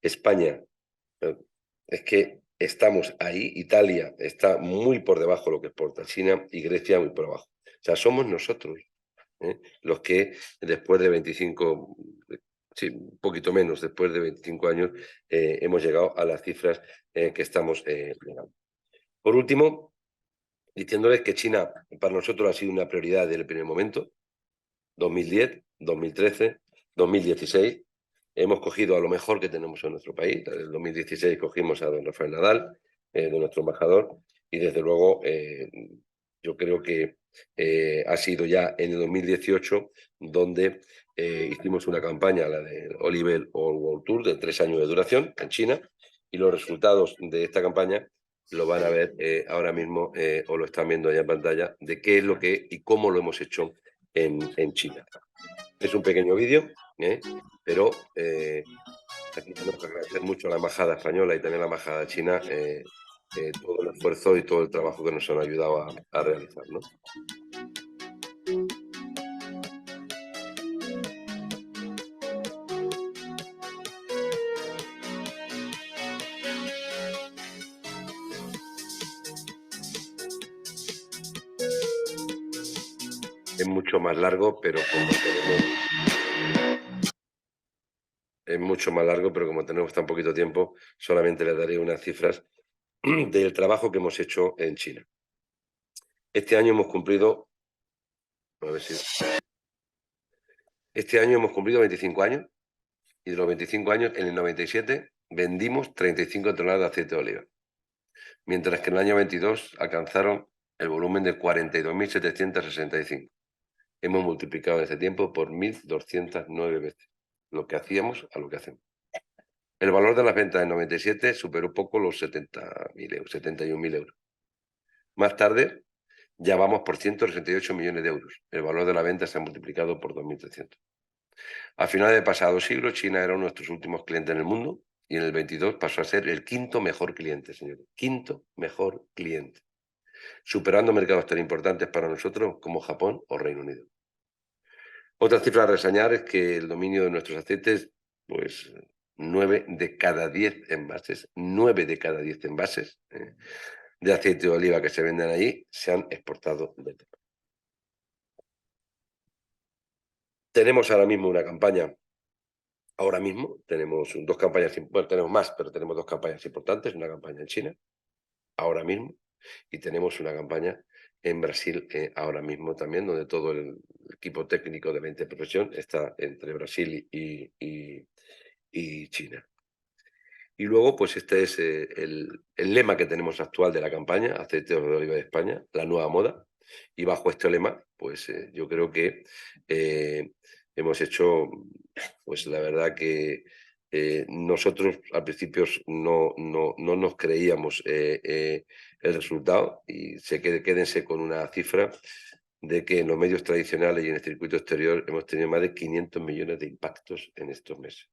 España, es que estamos ahí, Italia está muy por debajo de lo que exporta China y Grecia muy por abajo. O sea, somos nosotros los que después de 25, sí, un poquito menos, después de 25 años, hemos llegado a las cifras que estamos llegando. Por último, diciéndoles que China para nosotros ha sido una prioridad desde el primer momento, 2010, 2013, 2016. Hemos cogido a lo mejor que tenemos en nuestro país. En el 2016 cogimos a don Rafael Nadal, de nuestro embajador, y desde luego yo creo que ha sido ya en el 2018 donde hicimos una campaña, la del Oliver All World Tour, de 3 años de duración en China, y los resultados de esta campaña lo van a ver ahora mismo, o lo están viendo ya en pantalla, de qué es lo que y cómo lo hemos hecho en China. Es un pequeño vídeo, pero aquí tenemos que agradecer mucho a la embajada española y también a la embajada china todo el esfuerzo y todo el trabajo que nos han ayudado a realizar, ¿no? Es mucho más largo, pero es mucho más largo, pero como tenemos tan poquito tiempo, solamente les daré unas cifras del trabajo que hemos hecho en China. Este año hemos cumplido, a ver si... Este año hemos cumplido 25 años, y de los 25 años, en el 97 vendimos 35 toneladas de aceite de oliva, mientras que en el año 22 alcanzaron el volumen de 42.765. Hemos multiplicado en ese tiempo por 1.209 veces lo que hacíamos a lo que hacemos. El valor de las ventas en 97 superó poco los 70.000 euros, 71.000 euros. Más tarde, ya vamos por 168 millones de euros. El valor de la venta se ha multiplicado por 2.300. A finales del pasado siglo, China era uno de nuestros últimos clientes en el mundo y en el 22 pasó a ser el quinto mejor cliente, señores. Quinto mejor cliente, superando mercados tan importantes para nosotros como Japón o Reino Unido. Otra cifra a reseñar es que el dominio de nuestros aceites, pues 9 de cada 10 envases, 9 de cada 10 envases de aceite de oliva que se venden allí se han exportado de Tepa. Tenemos ahora mismo una campaña, ahora mismo tenemos 2 campañas, bueno, tenemos más, pero tenemos 2 campañas importantes, una campaña en China, ahora mismo, y tenemos una campaña en Brasil ahora mismo también, donde todo el equipo técnico de la interprofesión está entre Brasil y China. Y luego, pues este es el lema que tenemos actual de la campaña, Aceite de Oliva de España, la nueva moda. Y bajo este lema, pues yo creo que hemos hecho, pues la verdad que nosotros al principio no nos creíamos el resultado, y quédense con una cifra de que en los medios tradicionales y en el circuito exterior hemos tenido más de 500 millones de impactos en estos meses.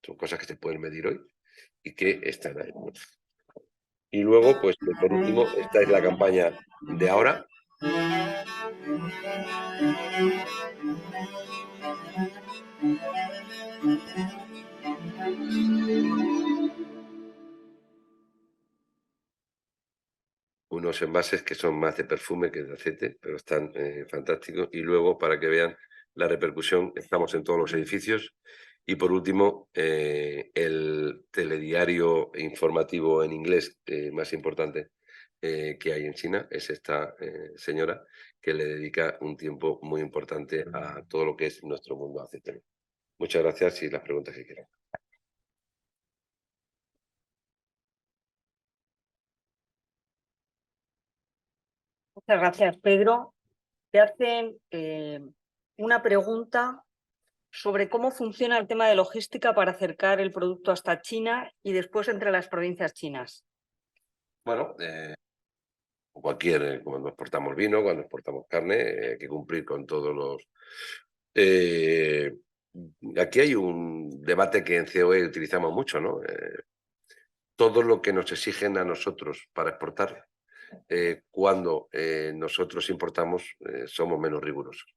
Son cosas que se pueden medir hoy y que están ahí. Y luego, pues por último, esta es la campaña de ahora. Unos envases que son más de perfume que de aceite, pero están fantásticos. Y luego, para que vean la repercusión, estamos en todos los edificios. Y por último, el telediario informativo en inglés más importante que hay en China es esta señora, que le dedica un tiempo muy importante a todo lo que es nuestro mundo aceitero. Muchas gracias y las preguntas que quieran. Muchas gracias, Pedro. Te hacen una pregunta sobre cómo funciona el tema de logística para acercar el producto hasta China y después entre las provincias chinas. Bueno, cuando exportamos vino, cuando exportamos carne, hay que cumplir con todos los... aquí hay un debate que en COE utilizamos mucho, ¿no? Todo lo que nos exigen a nosotros para exportar, cuando nosotros importamos, somos menos rigurosos.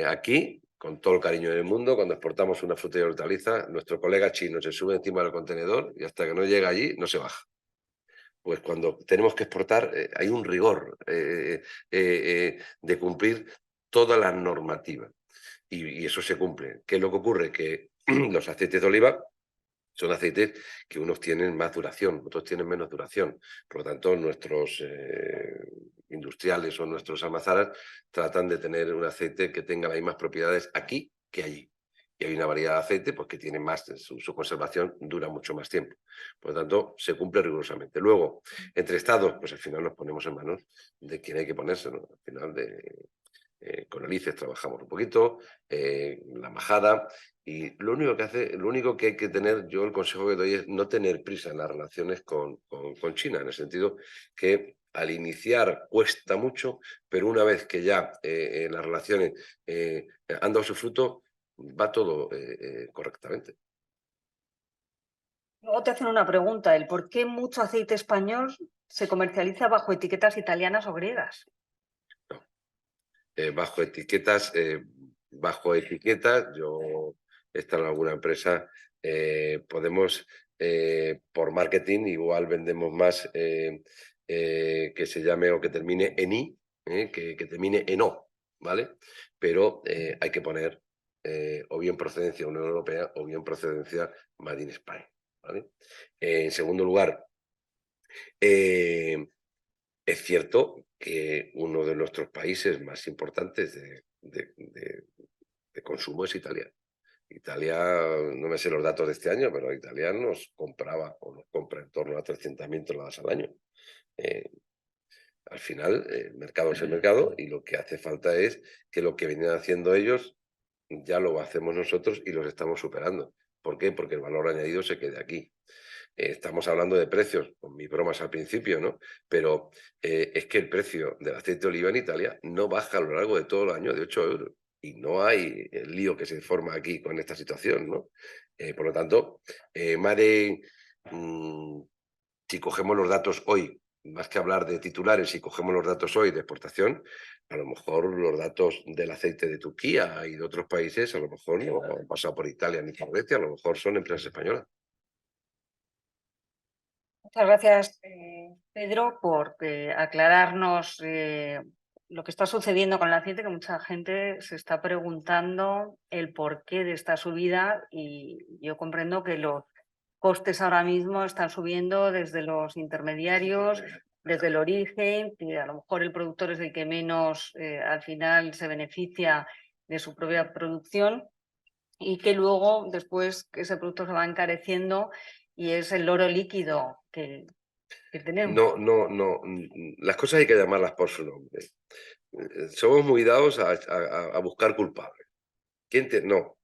Aquí, con todo el cariño del mundo, cuando exportamos una fruta y hortaliza, nuestro colega chino se sube encima del contenedor y hasta que no llega allí no se baja. Pues cuando tenemos que exportar hay un rigor de cumplir todas las normativas, y eso se cumple. ¿Qué es lo que ocurre? Que los aceites de oliva Son aceites que unos tienen más duración, otros tienen menos duración. Por lo tanto, nuestros industriales o nuestros almazaras tratan de tener un aceite que tenga las mismas propiedades aquí que allí. Y hay una variedad de aceite pues, que tiene más, su conservación dura mucho más tiempo. Por lo tanto, se cumple rigurosamente. Luego, entre estados, pues al final nos ponemos en manos de quien hay que ponerse, ¿no? Al final con el ICES trabajamos un poquito, la majada, y lo único que hay que tener, yo el consejo que doy es no tener prisa en las relaciones con China, en el sentido que al iniciar cuesta mucho, pero una vez que ya las relaciones han dado su fruto, va todo correctamente. Luego te hacen una pregunta, el por qué mucho aceite español se comercializa bajo etiquetas italianas o griegas. Bajo etiquetas, yo he estado en alguna empresa, podemos, por marketing, igual vendemos más que se llame o que termine en I, que termine en O, ¿vale? Pero hay que poner o bien procedencia Unión Europea o bien procedencia Made in Spain, ¿vale? En segundo lugar, es cierto que uno de nuestros países más importantes de consumo es Italia. Italia, no me sé los datos de este año, pero Italia nos compraba o nos compra en torno a 300.000 toneladas al año. Al final, el mercado es el mercado y lo que hace falta es que lo que venían haciendo ellos ya lo hacemos nosotros y los estamos superando. ¿Por qué? Porque el valor añadido se quede aquí. Estamos hablando de precios, con mis bromas al principio, ¿no? Pero es que el precio del aceite de oliva en Italia no baja a lo largo de todo el año de 8 euros. Y no hay el lío que se forma aquí con esta situación, ¿no? Por lo tanto, Mare, si cogemos los datos hoy, más que hablar de titulares, si cogemos los datos hoy de exportación, a lo mejor los datos del aceite de Turquía y de otros países, a lo mejor no han pasado por Italia ni por Grecia, a lo mejor son empresas españolas. Muchas gracias, Pedro, por aclararnos lo que está sucediendo con el aceite, que mucha gente se está preguntando el porqué de esta subida y yo comprendo que los costes ahora mismo están subiendo desde los intermediarios, desde el origen, que a lo mejor el productor es el que menos al final se beneficia de su propia producción y que luego después ese producto se va encareciendo y es el oro líquido que tenemos. No. Las cosas hay que llamarlas por su nombre. Somos muy dados a buscar culpables. No.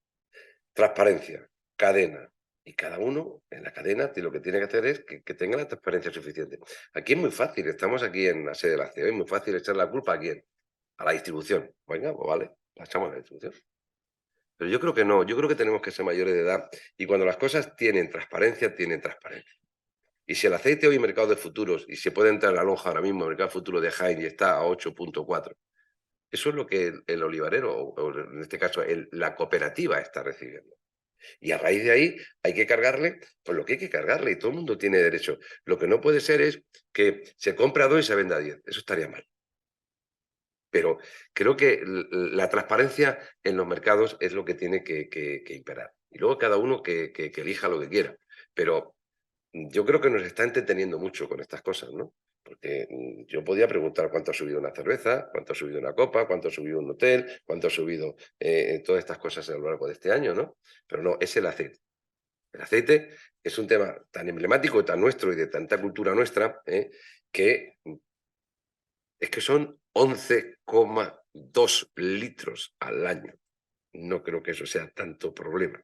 Transparencia, cadena. Y cada uno en la cadena lo que tiene que hacer es que tenga la transparencia suficiente. Aquí es muy fácil, estamos aquí en la sede de la COE, es muy fácil echar la culpa a quién, a la distribución. Venga, pues vale, la echamos a la distribución. Pero yo creo que no, yo creo que tenemos que ser mayores de edad y cuando las cosas tienen transparencia, tienen transparencia. Y si el aceite hoy en mercado de futuros, y se puede entrar en la lonja ahora mismo, el mercado futuro de Jaén y está a 8.4, eso es lo que el olivarero, o en este caso la cooperativa está recibiendo. Y a raíz de ahí hay que cargarle pues lo que hay que cargarle y todo el mundo tiene derecho. Lo que no puede ser es que se compre a 2 y se venda a 10. Eso estaría mal. Pero creo que la transparencia en los mercados es lo que tiene que imperar. Y luego cada uno que elija lo que quiera. Pero yo creo que nos está entreteniendo mucho con estas cosas, ¿no? Porque yo podía preguntar cuánto ha subido una cerveza, cuánto ha subido una copa, cuánto ha subido un hotel, cuánto ha subido todas estas cosas a lo largo de este año, ¿no? Pero no, es el aceite. El aceite es un tema tan emblemático, tan nuestro y de tanta cultura nuestra, que es que son 11,2 litros al año. No creo que eso sea tanto problema.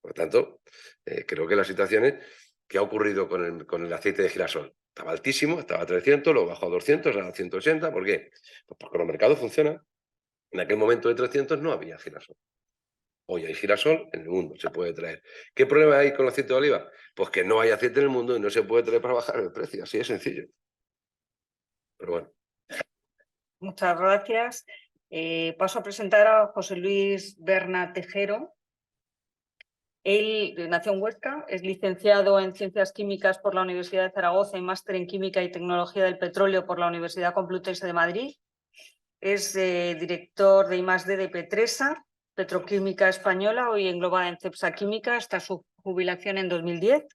Por lo tanto, creo que las situaciones que ha ocurrido con el aceite de girasol, estaba altísimo, estaba a 300, lo bajó a 200, ahora a 180. ¿Por qué? Pues porque los mercados funcionan. En aquel momento de 300 no había girasol. Hoy hay girasol en el mundo, se puede traer. ¿Qué problema hay con el aceite de oliva? Pues que no hay aceite en el mundo y no se puede traer para bajar el precio, así de sencillo. Pero bueno. Muchas gracias. Paso a presentar a José Luis Berna Tejero. Él nació en Huesca, es licenciado en Ciencias Químicas por la Universidad de Zaragoza y máster en Química y Tecnología del Petróleo por la Universidad Complutense de Madrid. Es director de I+D de Petresa, Petroquímica Española, hoy englobada en Cepsa Química. Está jubilación en 2010.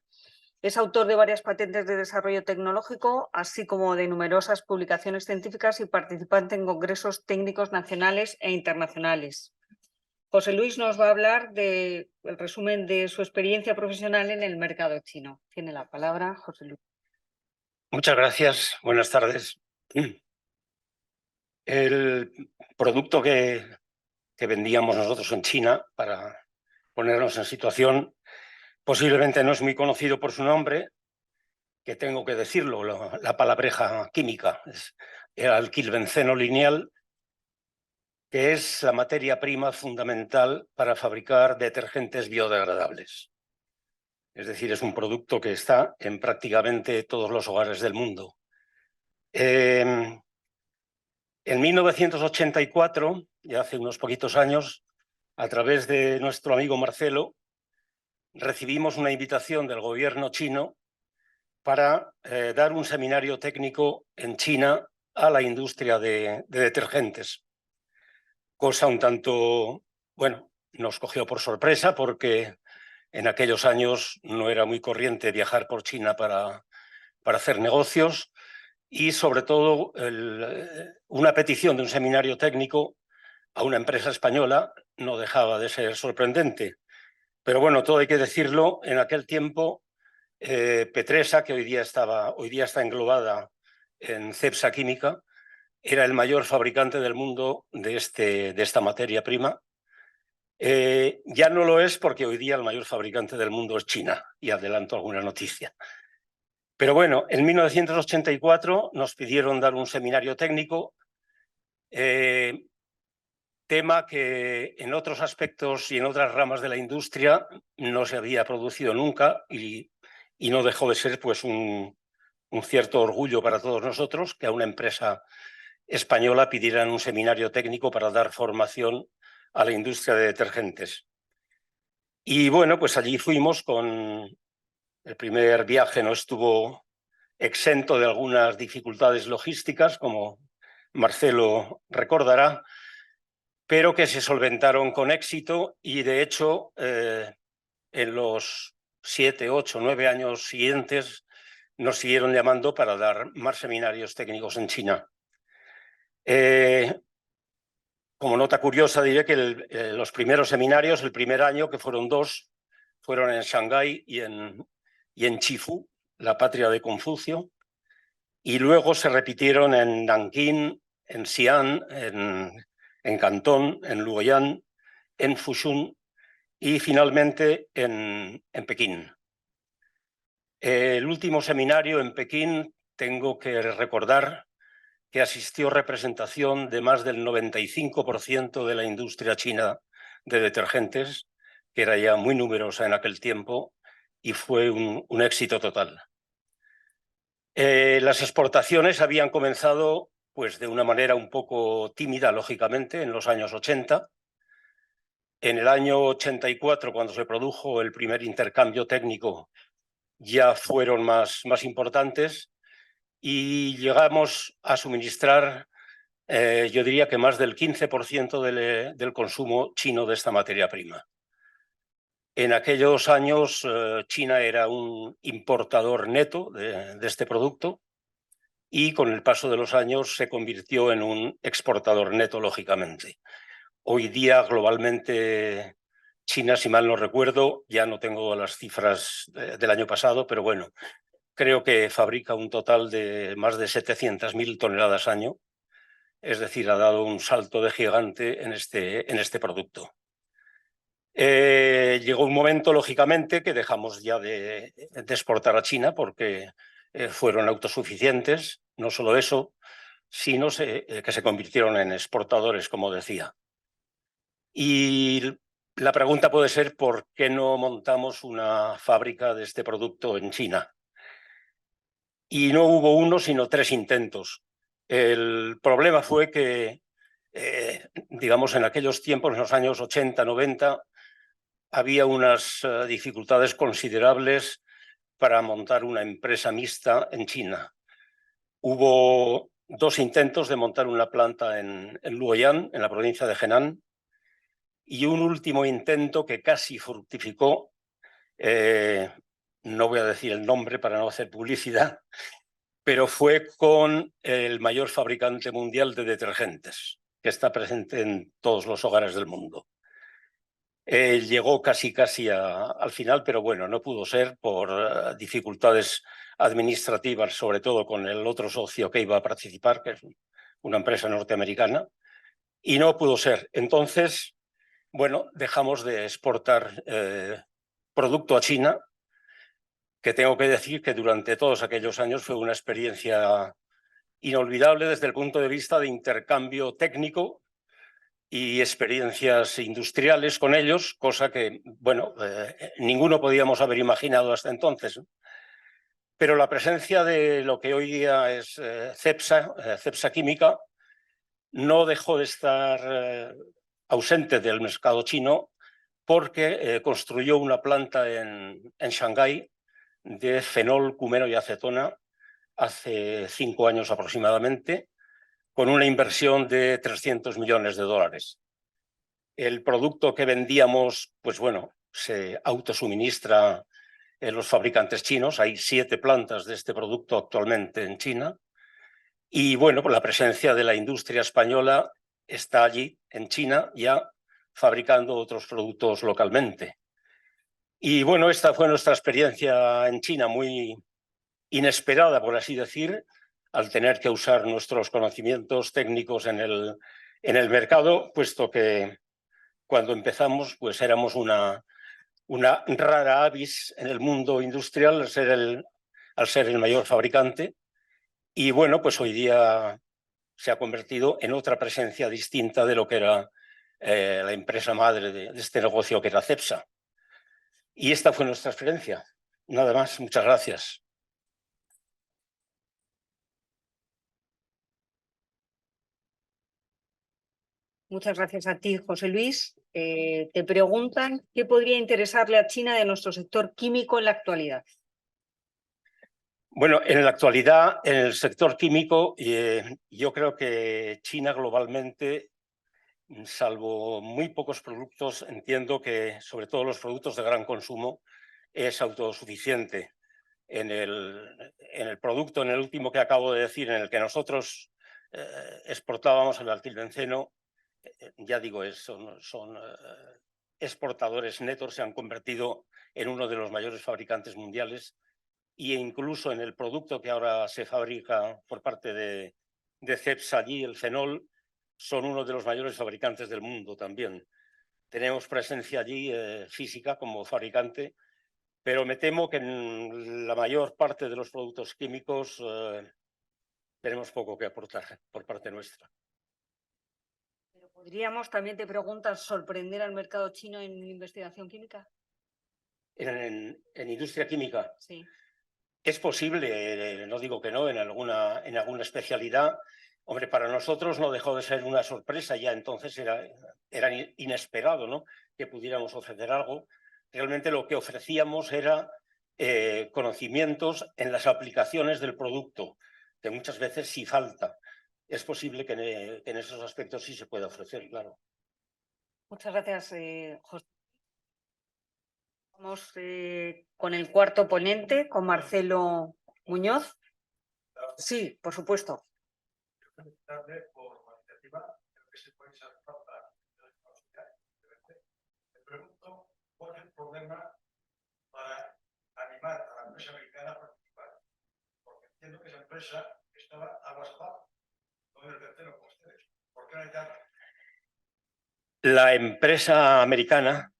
Es autor de varias patentes de desarrollo tecnológico, así como de numerosas publicaciones científicas y participante en congresos técnicos nacionales e internacionales. José Luis nos va a hablar del resumen de su experiencia profesional en el mercado chino. Tiene la palabra, José Luis. Muchas gracias. Buenas tardes. El producto que vendíamos nosotros en China, para ponernos en situación, posiblemente no es muy conocido por su nombre, que tengo que decirlo, la palabreja química, es el alquilbenceno lineal, que es la materia prima fundamental para fabricar detergentes biodegradables. Es decir, es un producto que está en prácticamente todos los hogares del mundo. En 1984, ya hace unos poquitos años, a través de nuestro amigo Marcelo, recibimos una invitación del gobierno chino para dar un seminario técnico en China a la industria de detergentes. Cosa un tanto, bueno, nos cogió por sorpresa porque en aquellos años no era muy corriente viajar por China para hacer negocios y sobre todo una petición de un seminario técnico a una empresa española no dejaba de ser sorprendente. Pero bueno, todo hay que decirlo, en aquel tiempo Petresa, que hoy día está englobada en Cepsa Química, era el mayor fabricante del mundo de esta materia prima. Ya no lo es porque hoy día el mayor fabricante del mundo es China, y adelanto alguna noticia. Pero bueno, en 1984 nos pidieron dar un seminario técnico, tema que en otros aspectos y en otras ramas de la industria no se había producido nunca y no dejó de ser pues un cierto orgullo para todos nosotros que a una empresa española pidieran un seminario técnico para dar formación a la industria de detergentes. Y bueno, pues allí fuimos con... El primer viaje no estuvo exento de algunas dificultades logísticas, como Marcelo recordará, pero que se solventaron con éxito y de hecho en los 7, 8, 9 años siguientes nos siguieron llamando para dar más seminarios técnicos en China. Como nota curiosa diré que los primeros seminarios, el primer año, que fueron 2, fueron en Shanghái y en Chifu, la patria de Confucio, y luego se repitieron en Nankín, en Xi'an, en Cantón, en Luoyang, en Fushun y finalmente en Pekín. El último seminario en Pekín, tengo que recordar que asistió representación de más del 95% de la industria china de detergentes, que era ya muy numerosa en aquel tiempo, y fue un éxito total. Las exportaciones habían comenzado pues, de una manera un poco tímida, lógicamente, en los años 80. En el año 84, cuando se produjo el primer intercambio técnico, ya fueron más importantes y llegamos a suministrar, yo diría que más del 15% del consumo chino de esta materia prima. En aquellos años China era un importador neto de este producto y con el paso de los años se convirtió en un exportador neto, lógicamente. Hoy día globalmente China, si mal no recuerdo, ya no tengo las cifras del año pasado, pero bueno, creo que fabrica un total de más de 700.000 toneladas año, es decir, ha dado un salto de gigante en este producto. Llegó un momento, lógicamente, que dejamos ya de exportar a China porque fueron autosuficientes, no solo eso, sino que se convirtieron en exportadores, como decía. Y la pregunta puede ser ¿por qué no montamos una fábrica de este producto en China? Y no hubo uno, sino 3 intentos. El problema fue que, digamos, en aquellos tiempos, en los años 80, 90, había unas dificultades considerables para montar una empresa mixta en China. Hubo 2 intentos de montar una planta en Luoyang, en la provincia de Henan, y un último intento que casi fructificó no voy a decir el nombre para no hacer publicidad, pero fue con el mayor fabricante mundial de detergentes, que está presente en todos los hogares del mundo. Llegó casi al final, pero bueno, no pudo ser por dificultades administrativas, sobre todo con el otro socio que iba a participar, que es una empresa norteamericana, y no pudo ser. Entonces, bueno, dejamos de exportar producto a China, que tengo que decir que durante todos aquellos años fue una experiencia inolvidable desde el punto de vista de intercambio técnico y experiencias industriales con ellos, cosa que, bueno, ninguno podíamos haber imaginado hasta entonces. Pero la presencia de lo que hoy día es Cepsa Química, no dejó de estar ausente del mercado chino porque construyó una planta en Shanghái de fenol, cumeno y acetona hace 5 años aproximadamente, con una inversión de 300 millones de dólares. El producto que vendíamos, pues bueno, se autosuministra en los fabricantes chinos. Hay 7 plantas de este producto actualmente en China. Y bueno, pues la presencia de la industria española está allí en China ya fabricando otros productos localmente. Y bueno, esta fue nuestra experiencia en China, muy inesperada, por así decir, al tener que usar nuestros conocimientos técnicos en el mercado, puesto que cuando empezamos pues éramos una rara avis en el mundo industrial al ser el mayor fabricante. Y bueno, pues hoy día se ha convertido en otra presencia distinta de lo que era la empresa madre de este negocio, que era Cepsa. Y esta fue nuestra experiencia. Nada más, muchas gracias. Muchas gracias a ti, José Luis. Te preguntan qué podría interesarle a China de nuestro sector químico en la actualidad. Bueno, en la actualidad, en el sector químico, yo creo que China globalmente, salvo muy pocos productos, entiendo que sobre todo los productos de gran consumo, es autosuficiente. En el producto, en el último que acabo de decir, en el que nosotros exportábamos el alquilbenceno, ya digo, son exportadores netos, se han convertido en uno de los mayores fabricantes mundiales, e incluso en el producto que ahora se fabrica por parte de Cepsa allí, el fenol, son uno de los mayores fabricantes del mundo también. Tenemos presencia allí física como fabricante, pero me temo que en la mayor parte de los productos químicos tenemos poco que aportar por parte nuestra. Pero podríamos, también te preguntas, sorprender al mercado chino en investigación química. En industria química. Sí. Es posible, no digo que no, en alguna especialidad. Hombre, para nosotros no dejó de ser una sorpresa, ya entonces era inesperado, ¿no?, que pudiéramos ofrecer algo. Realmente lo que ofrecíamos era conocimientos en las aplicaciones del producto, que muchas veces sí falta. Es posible que en esos aspectos sí se pueda ofrecer, claro. Muchas gracias, José. Vamos con el cuarto ponente, con Marcelo Muñoz. Sí, por supuesto. Me pregunto cuál es el problema para animar a la empresa americana a participar, porque entiendo que esa empresa estaba aguas abajo, no en el tercero con ustedes. ¿Por qué no hay nada? La empresa americana,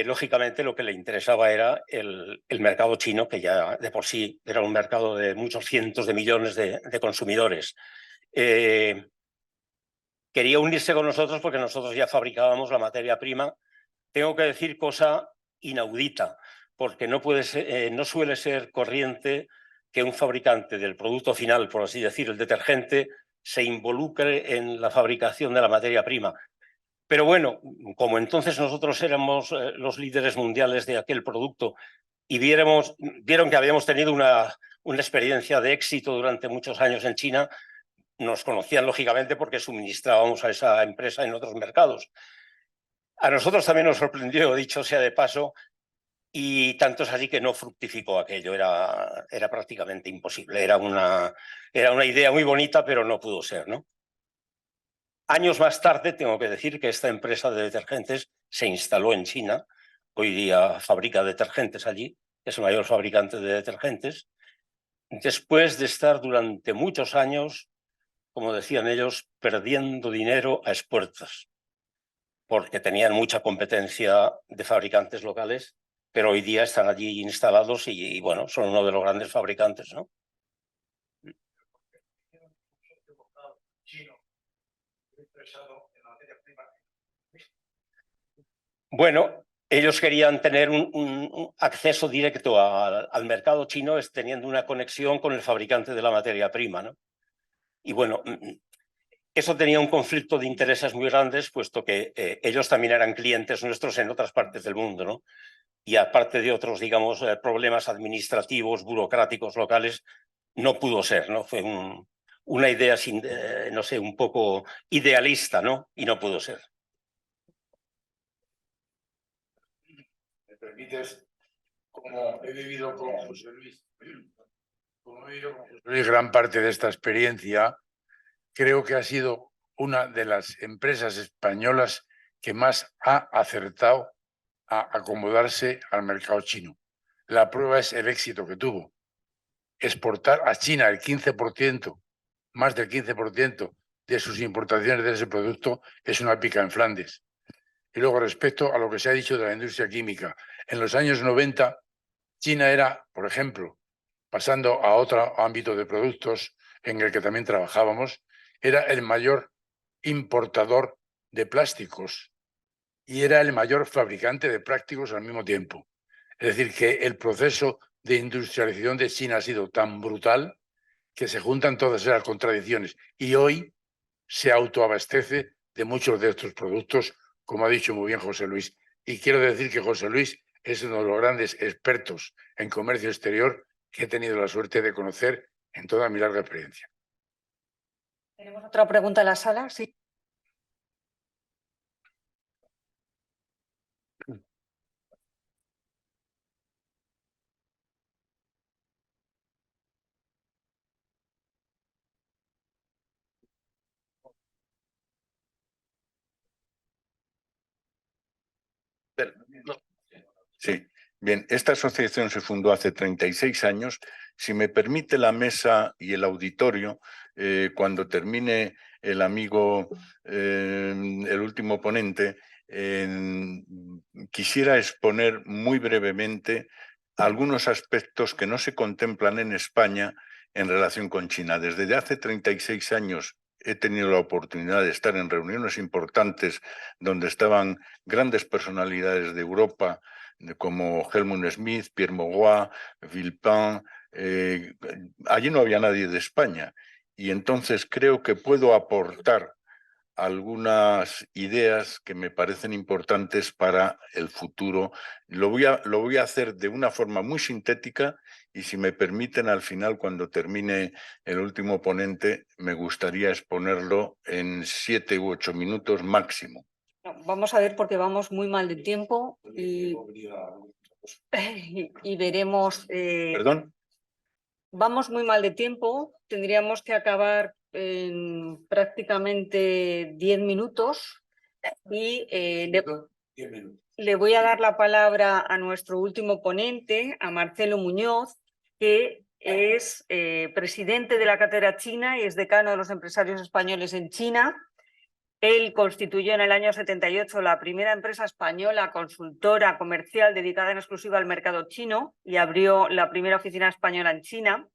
lógicamente, lo que le interesaba era el mercado chino, que ya de por sí era un mercado de muchos cientos de millones de consumidores. Quería unirse con nosotros porque nosotros ya fabricábamos la materia prima. Tengo que decir cosa inaudita, porque no suele ser corriente que un fabricante del producto final, por así decir, el detergente, se involucre en la fabricación de la materia prima. Pero bueno, como entonces nosotros éramos los líderes mundiales de aquel producto y vieron que habíamos tenido una experiencia de éxito durante muchos años en China, nos conocían lógicamente porque suministrábamos a esa empresa en otros mercados. A nosotros también nos sorprendió, dicho sea de paso, y tanto es así que no fructificó aquello, era prácticamente imposible, era una idea muy bonita, pero no pudo ser, ¿no? Años más tarde tengo que decir que esta empresa de detergentes se instaló en China, hoy día fabrica detergentes allí, es el mayor fabricante de detergentes, después de estar durante muchos años, como decían ellos, perdiendo dinero a espuertas, porque tenían mucha competencia de fabricantes locales, pero hoy día están allí instalados y bueno, son uno de los grandes fabricantes, ¿no? Bueno, ellos querían tener un acceso directo al mercado chino teniendo una conexión con el fabricante de la materia prima, ¿no? Y bueno, eso tenía un conflicto de intereses muy grandes, puesto que ellos también eran clientes nuestros en otras partes del mundo, ¿no? Y aparte de otros, digamos, problemas administrativos, burocráticos locales, no pudo ser, ¿no? Fue una idea, no sé, un poco idealista, ¿no? Y no pudo ser. ¿Me permites? Como he vivido con José Luis, gran parte de esta experiencia, creo que ha sido una de las empresas españolas que más ha acertado a acomodarse al mercado chino. La prueba es el éxito que tuvo. Exportar a China el 15%, más del 15% de sus importaciones de ese producto es una pica en Flandes. Y luego, respecto a lo que se ha dicho de la industria química, en los años 90, China era, por ejemplo, pasando a otro ámbito de productos en el que también trabajábamos, era el mayor importador de plásticos y era el mayor fabricante de plásticos al mismo tiempo. Es decir, que el proceso de industrialización de China ha sido tan brutal que se juntan todas esas contradicciones y hoy se autoabastece de muchos de estos productos, como ha dicho muy bien José Luis. Y quiero decir que José Luis es uno de los grandes expertos en comercio exterior que he tenido la suerte de conocer en toda mi larga experiencia. ¿Tenemos otra pregunta en la sala? Sí. Sí, bien, esta asociación se fundó hace 36 años. Si me permite la mesa y el auditorio, cuando termine el amigo, el último ponente, quisiera exponer muy brevemente algunos aspectos que no se contemplan en España en relación con China. Desde hace 36 años he tenido la oportunidad de estar en reuniones importantes donde estaban grandes personalidades de Europa, como Helmut Schmidt, Pierre Mauroy, Villepin. Allí no había nadie de España. Y entonces creo que puedo aportar algunas ideas que me parecen importantes para el futuro. Lo voy a hacer de una forma muy sintética y, si me permiten, al final, cuando termine el último ponente, me gustaría exponerlo en 7 u 8 minutos máximo. Vamos a ver, porque vamos muy mal de tiempo y veremos. ¿Perdón? Vamos muy mal de tiempo, tendríamos que acabar en prácticamente 10 minutos y le voy a dar la palabra a nuestro último ponente, a Marcelo Muñoz, que es presidente de la Cátedra China y es decano de los empresarios españoles en China. Él constituyó en el año 78 la primera empresa española consultora comercial dedicada en exclusiva al mercado chino y abrió la primera oficina española en China.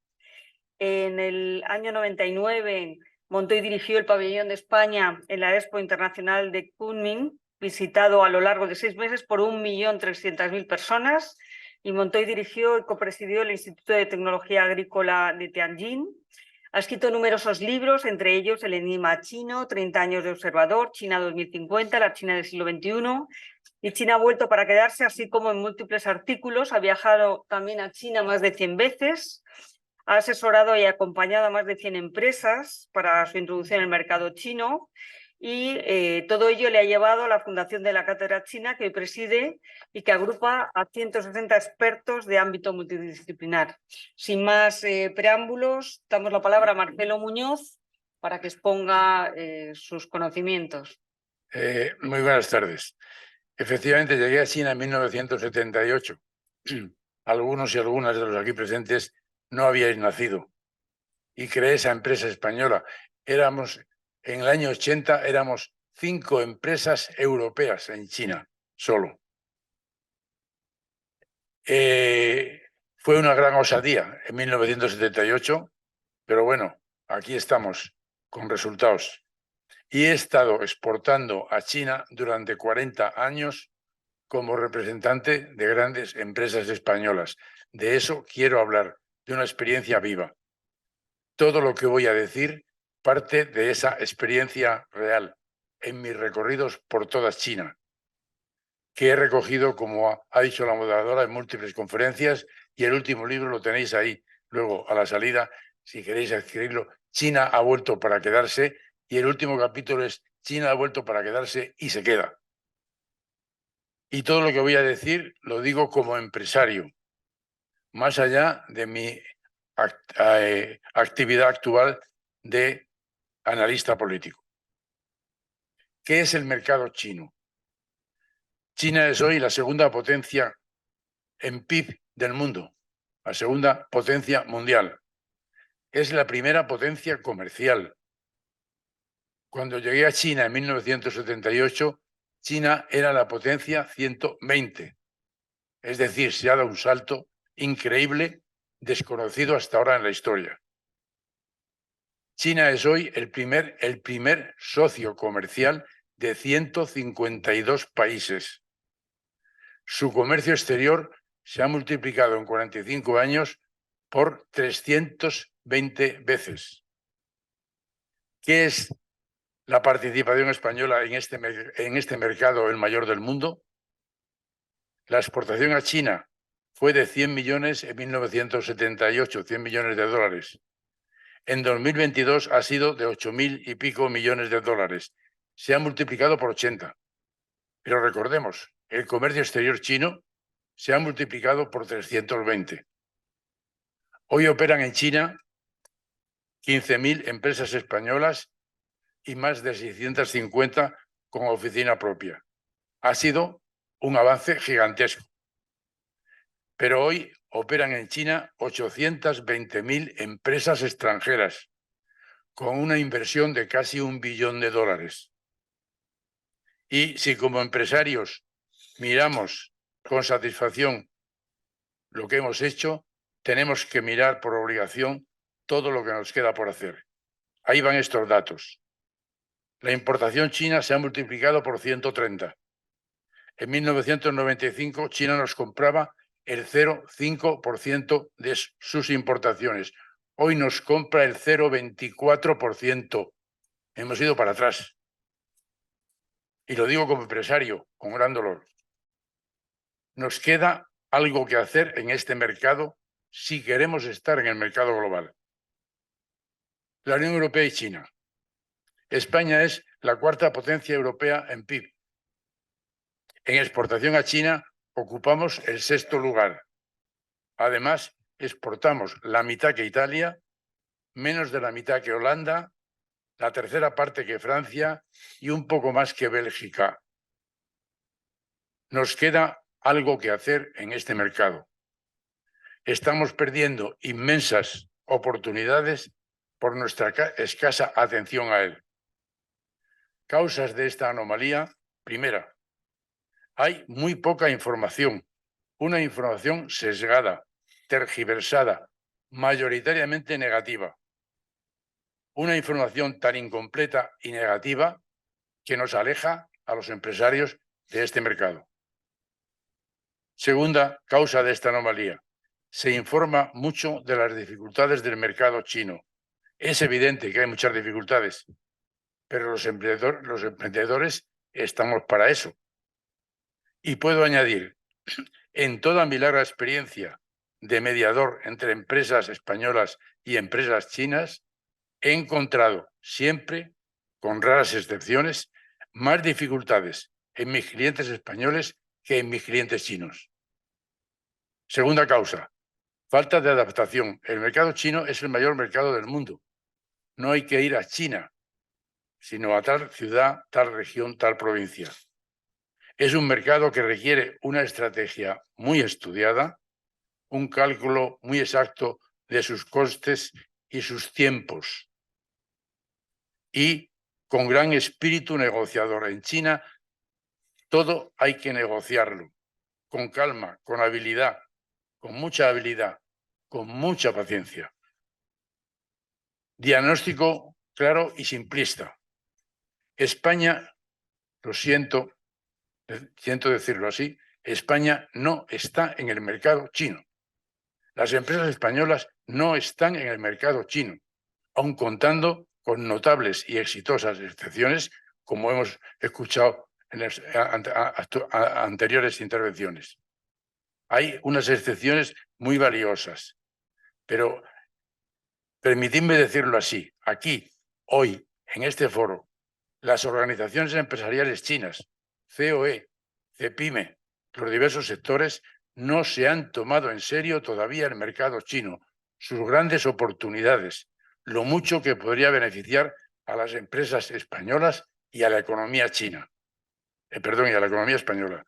En el año 99 montó y dirigió el pabellón de España en la Expo Internacional de Kunming, visitado a lo largo de 6 meses por 1.300.000 personas, y montó y dirigió y copresidió el Instituto de Tecnología Agrícola de Tianjin. Ha escrito numerosos libros, entre ellos El enigma chino, 30 años de observador, China 2050, la China del siglo XXI, y China ha vuelto para quedarse, así como en múltiples artículos. Ha viajado también a China más de 100 veces, ha asesorado y acompañado a más de 100 empresas para su introducción en el mercado chino y todo ello le ha llevado a la fundación de la Cátedra China, que preside y que agrupa a 160 expertos de ámbito multidisciplinar. Sin más preámbulos, damos la palabra a Marcelo Muñoz para que exponga sus conocimientos. Muy buenas tardes. Efectivamente, llegué a China en 1978. Algunos y algunas de los aquí presentes no habíais nacido. Y creé esa empresa española. En el año 80, éramos 5 empresas europeas en China, solo. Fue una gran osadía en 1978, pero bueno, aquí estamos con resultados. Y he estado exportando a China durante 40 años como representante de grandes empresas españolas. De eso quiero hablar, de una experiencia viva. Todo lo que voy a decir parte de esa experiencia real en mis recorridos por toda China, que he recogido, como ha dicho la moderadora, en múltiples conferencias, y el último libro lo tenéis ahí, luego a la salida, si queréis adquirirlo. China ha vuelto para quedarse, y el último capítulo es China ha vuelto para quedarse y se queda. Y todo lo que voy a decir lo digo como empresario, más allá de mi actividad actual de analista político. ¿Qué es el mercado chino? China es hoy la segunda potencia en PIB del mundo, la segunda potencia mundial. Es la primera potencia comercial. Cuando llegué a China en 1978, China era la potencia 120. Es decir, se ha dado un salto increíble, desconocido hasta ahora en la historia. China es hoy el primer socio comercial de 152 países. Su comercio exterior se ha multiplicado en 45 años por 320 veces. ¿Qué es la participación española en este mercado, el mayor del mundo? La exportación a China fue de 100 millones en 1978, 100 millones de dólares. En 2022 ha sido de 8.000 y pico millones de dólares. Se ha multiplicado por 80. Pero recordemos, el comercio exterior chino se ha multiplicado por 320. Hoy operan en China 15.000 empresas españolas y más de 650 con oficina propia. Ha sido un avance gigantesco. Pero hoy operan en China 820.000 empresas extranjeras, con una inversión de casi $1 billón. Y si como empresarios miramos con satisfacción lo que hemos hecho, tenemos que mirar por obligación todo lo que nos queda por hacer. Ahí van estos datos. La importación china se ha multiplicado por 130. En 1995, China nos compraba el 0,5% de sus importaciones. Hoy nos compra el 0,24%. Hemos ido para atrás. Y lo digo como empresario, con gran dolor. Nos queda algo que hacer en este mercado si queremos estar en el mercado global. La Unión Europea y China. España es la cuarta potencia europea en PIB. En exportación a China ocupamos el 6º lugar. Además, exportamos la mitad que Italia, menos de la mitad que Holanda, la tercera parte que Francia y un poco más que Bélgica. Nos queda algo que hacer en este mercado. Estamos perdiendo inmensas oportunidades por nuestra escasa atención a él. Causas de esta anomalía: primera, hay muy poca información, una información sesgada, tergiversada, mayoritariamente negativa. Una información tan incompleta y negativa que nos aleja a los empresarios de este mercado. Segunda causa de esta anomalía: se informa mucho de las dificultades del mercado chino. Es evidente que hay muchas dificultades, pero los emprendedores estamos para eso. Y puedo añadir, en toda mi larga experiencia de mediador entre empresas españolas y empresas chinas, he encontrado siempre con raras excepciones, más dificultades en mis clientes españoles que en mis clientes chinos. Segunda causa, falta de adaptación. El mercado chino es el mayor mercado del mundo. No hay que ir a China, sino a tal ciudad, tal región, tal provincia. Es un mercado que requiere una estrategia muy estudiada, un cálculo muy exacto de sus costes y sus tiempos, y con gran espíritu negociador. En China todo hay que negociarlo, con calma, con habilidad, con mucha paciencia. Diagnóstico claro y simplista. España, lo siento decirlo así, España no está en el mercado chino. Las empresas españolas no están en el mercado chino, aun contando con notables y exitosas excepciones, como hemos escuchado en las anteriores intervenciones. Hay unas excepciones muy valiosas, pero permitidme decirlo así, aquí, hoy, en este foro, las organizaciones empresariales chinas, COE, CEPIME, los diversos sectores, no se han tomado en serio todavía el mercado chino, sus grandes oportunidades, lo mucho que podría beneficiar a las empresas españolas y a la economía china. Y a la economía española.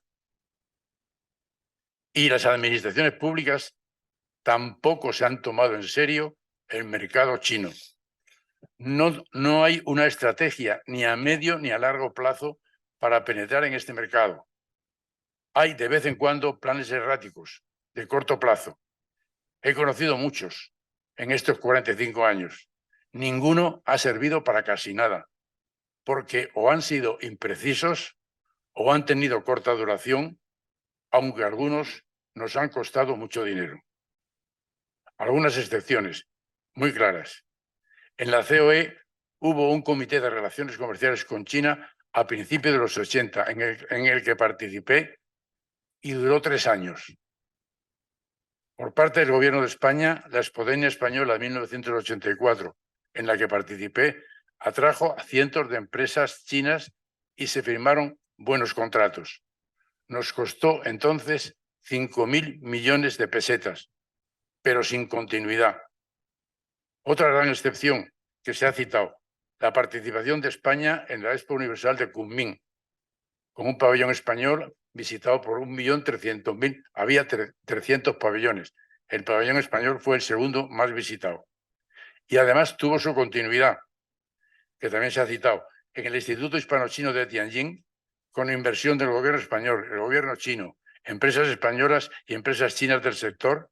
Y las administraciones públicas tampoco se han tomado en serio el mercado chino. No hay una estrategia ni a medio ni a largo plazo para penetrar en este mercado. Hay de vez en cuando planes erráticos, de corto plazo. He conocido muchos en estos 45 años. Ninguno ha servido para casi nada, porque o han sido imprecisos o han tenido corta duración, aunque algunos nos han costado mucho dinero. Algunas excepciones muy claras. En la COE hubo un comité de relaciones comerciales con China a principios de los 80, en el que participé y duró 3 años. Por parte del Gobierno de España, la Expodeña Española de 1984, en la que participé, atrajo a cientos de empresas chinas y se firmaron buenos contratos. Nos costó entonces 5.000 millones de pesetas, pero sin continuidad. Otra gran excepción que se ha citado, la participación de España en la Expo Universal de Kunming, con un pabellón español visitado por 1.300.000. Había 300 pabellones. El pabellón español fue el segundo más visitado. Y además tuvo su continuidad, que también se ha citado, en el Instituto Hispano-Chino de Tianjin, con inversión del gobierno español, el gobierno chino, empresas españolas y empresas chinas del sector,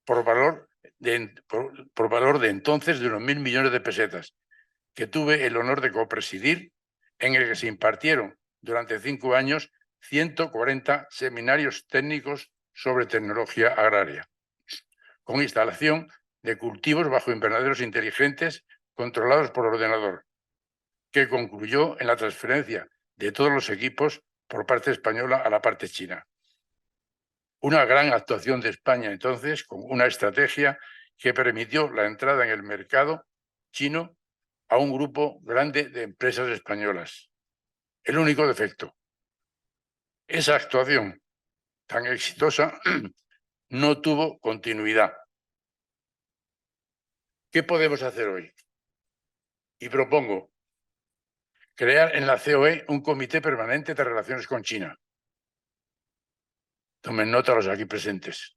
por valor de entonces de unos 1.000 millones de pesetas, que tuve el honor de copresidir, en el que se impartieron durante 5 años 140 seminarios técnicos sobre tecnología agraria, con instalación de cultivos bajo invernaderos inteligentes controlados por ordenador, que concluyó en la transferencia de todos los equipos por parte española a la parte china. Una gran actuación de España entonces, con una estrategia que permitió la entrada en el mercado chino a un grupo grande de empresas españolas. El único defecto, esa actuación tan exitosa no tuvo continuidad. ¿Qué podemos hacer hoy? Y propongo crear en la COE un comité permanente de relaciones con China. Tomen nota los aquí presentes.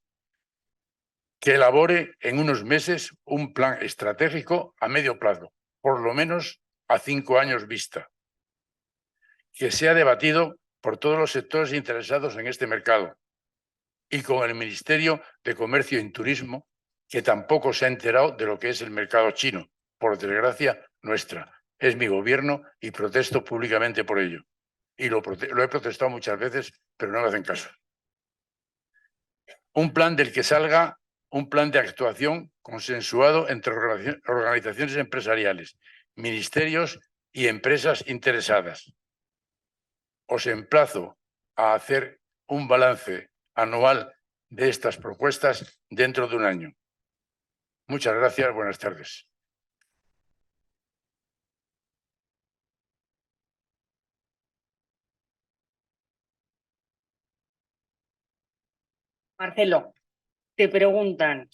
Que elabore en unos meses un plan estratégico a medio plazo, por lo menos a 5 años vista, que sea debatido por todos los sectores interesados en este mercado y con el Ministerio de Comercio y Turismo, que tampoco se ha enterado de lo que es el mercado chino, por desgracia nuestra. Es mi gobierno y protesto públicamente por ello. Y lo he protestado muchas veces, pero no me hacen caso. Un plan del que salga un plan de actuación consensuado entre organizaciones empresariales, ministerios y empresas interesadas. Os emplazo a hacer un balance anual de estas propuestas dentro de un año. Muchas gracias, buenas tardes. Marcelo, te preguntan,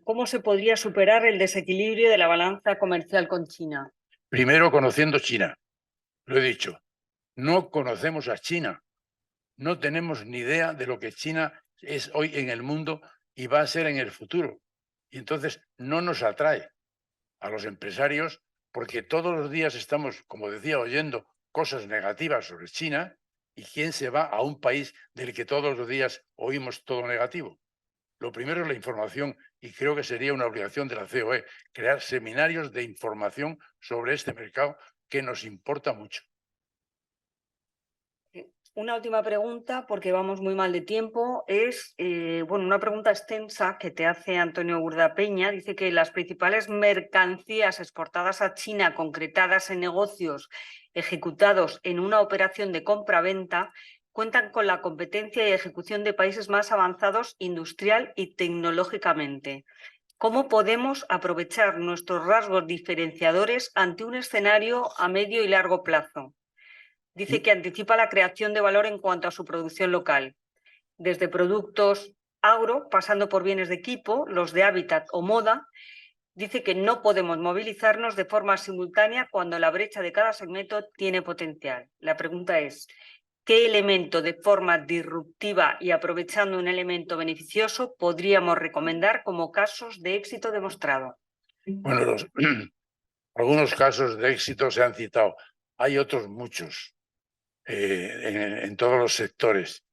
¿cómo se podría superar el desequilibrio de la balanza comercial con China? Primero, conociendo China. Lo he dicho. No conocemos a China. No tenemos ni idea de lo que China es hoy en el mundo y va a ser en el futuro. Y entonces no nos atrae a los empresarios porque todos los días estamos, como decía, oyendo cosas negativas sobre China. ¿Y quién se va a un país del que todos los días oímos todo negativo? Lo primero es la información y creo que sería una obligación de la COE crear seminarios de información sobre este mercado que nos importa mucho. Una última pregunta, porque vamos muy mal de tiempo, es bueno, una pregunta extensa que te hace Antonio Burda Peña. Dice que las principales mercancías exportadas a China, concretadas en negocios ejecutados en una operación de compra-venta, cuentan con la competencia y ejecución de países más avanzados industrial y tecnológicamente. ¿Cómo podemos aprovechar nuestros rasgos diferenciadores ante un escenario a medio y largo plazo? Dice que anticipa la creación de valor en cuanto a su producción local, desde productos agro, pasando por bienes de equipo, los de hábitat o moda. Dice que no podemos movilizarnos de forma simultánea cuando la brecha de cada segmento tiene potencial. La pregunta es, ¿qué elemento de forma disruptiva y aprovechando un elemento beneficioso podríamos recomendar como casos de éxito demostrado? Bueno, algunos casos de éxito se han citado. Hay otros muchos en todos los sectores.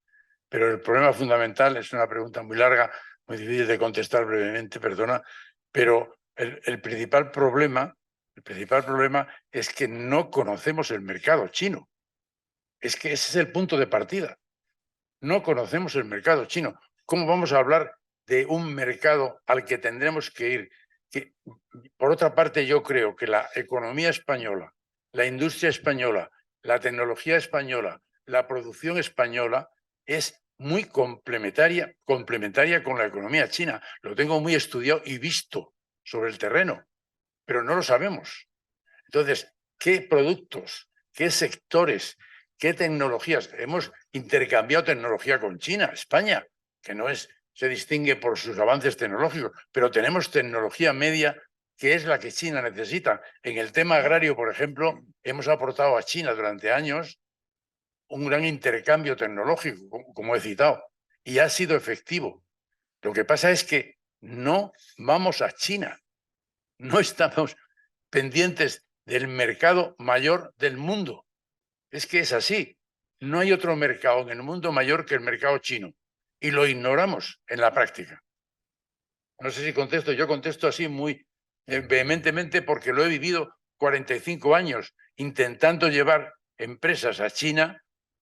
Pero el problema fundamental es una pregunta muy larga, muy difícil de contestar brevemente, perdona, pero el principal problema es que no conocemos el mercado chino. Es que ese es el punto de partida. No conocemos el mercado chino. ¿Cómo vamos a hablar de un mercado al que tendremos que ir? Por otra parte, yo creo que la economía española, la industria española, la tecnología española, la producción española es muy complementaria con la economía china. Lo tengo muy estudiado y visto sobre el terreno, pero no lo sabemos. Entonces, ¿qué productos, qué sectores, qué tecnologías? Hemos intercambiado tecnología con China, España, que no se distingue por sus avances tecnológicos, pero tenemos tecnología media que es la que China necesita. En el tema agrario, por ejemplo, hemos aportado a China durante años un gran intercambio tecnológico, como he citado, y ha sido efectivo. Lo que pasa es que no vamos a China, no estamos pendientes del mercado mayor del mundo. Es que es así. No hay otro mercado en el mundo mayor que el mercado chino y lo ignoramos en la práctica. No sé si contesto, yo contesto así muy vehementemente porque lo he vivido 45 años intentando llevar empresas a China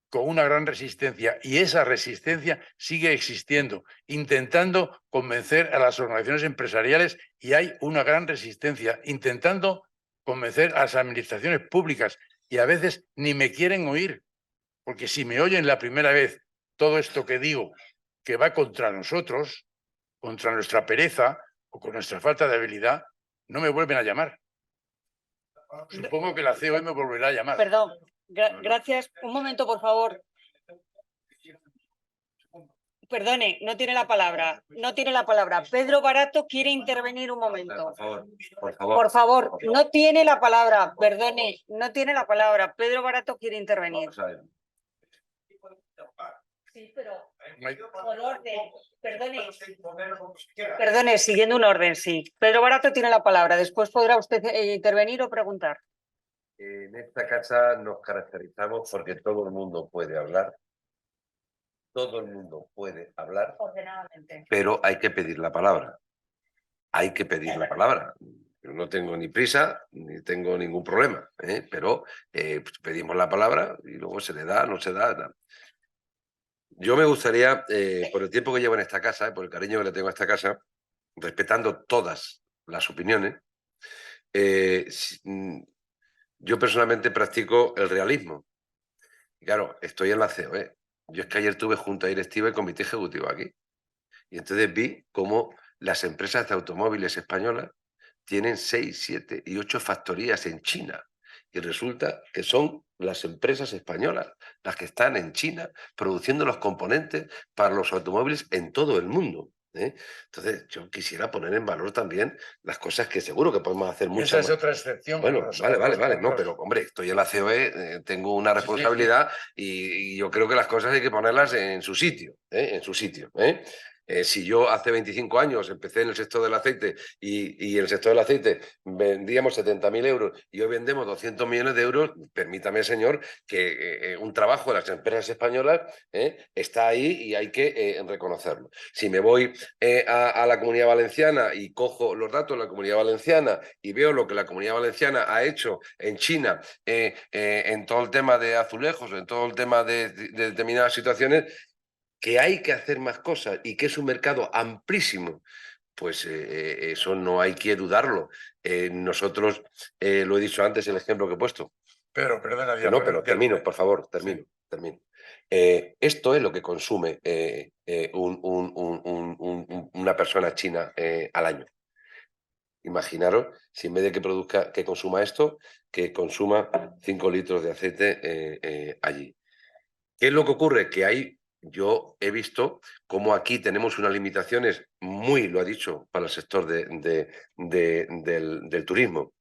con una gran resistencia y esa resistencia sigue existiendo, intentando convencer a las organizaciones empresariales y hay una gran resistencia, intentando convencer a las administraciones públicas y a veces ni me quieren oír, porque si me oyen la primera vez todo esto que digo que va contra nosotros, contra nuestra pereza o con nuestra falta de habilidad, no me vuelven a llamar. Supongo que la COE me volverá a llamar. Perdón, gracias. Un momento, por favor. Perdone, no tiene la palabra. No tiene la palabra. Pedro Barato quiere intervenir un momento. Por favor, no tiene la palabra. Perdone, no tiene la palabra. Pedro Barato quiere intervenir. Sí, pero por orden. Perdone, siguiendo un orden, sí. Pedro Barato tiene la palabra. Después podrá usted intervenir o preguntar. En esta casa nos caracterizamos porque todo el mundo puede hablar. Todo el mundo puede hablar, Ordenadamente. pero hay que pedir la palabra. Hay que pedir la palabra. Yo no tengo ni prisa, ni tengo ningún problema, pero pues pedimos la palabra y luego se le da, no se da. Yo me gustaría, por el tiempo que llevo en esta casa, por el cariño que le tengo a esta casa, respetando todas las opiniones, yo personalmente practico el realismo. Y claro, estoy en la COE. Yo es que ayer tuve junta directiva y comité ejecutivo aquí. Y entonces vi cómo las empresas de automóviles españolas tienen 6, 7 y 8 factorías en China. Y resulta que son las empresas españolas las que están en China produciendo los componentes para los automóviles en todo el mundo, ¿eh? Entonces, yo quisiera poner en valor también las cosas que seguro que podemos hacer Esa mucho es más. otra excepción. Bueno, vale. No, pero hombre, estoy en la COE, tengo una responsabilidad y yo creo que las cosas hay que ponerlas en su sitio, ¿eh? En su sitio, ¿eh? Si yo hace 25 años empecé en el sector del aceite y en el sector del aceite vendíamos 70.000 euros y hoy vendemos 200 millones de euros, permítame, señor, que un trabajo de las empresas españolas está ahí y hay que reconocerlo. Si me voy a la Comunidad Valenciana y cojo los datos de la Comunidad Valenciana y veo lo que la Comunidad Valenciana ha hecho en China en todo el tema de azulejos, en todo el tema de determinadas situaciones, que hay que hacer más cosas y que es un mercado amplísimo, pues eso no hay que dudarlo. Nosotros, lo he dicho antes, el ejemplo que he puesto. Pero, perdona, No, pero termino, por favor, termino. Esto es lo que consume una persona china al año. Imaginaros si en vez de que consuma esto, que consuma 5 litros de aceite allí. ¿Qué es lo que ocurre? Que yo he visto cómo aquí tenemos unas limitaciones lo ha dicho, para el sector del turismo.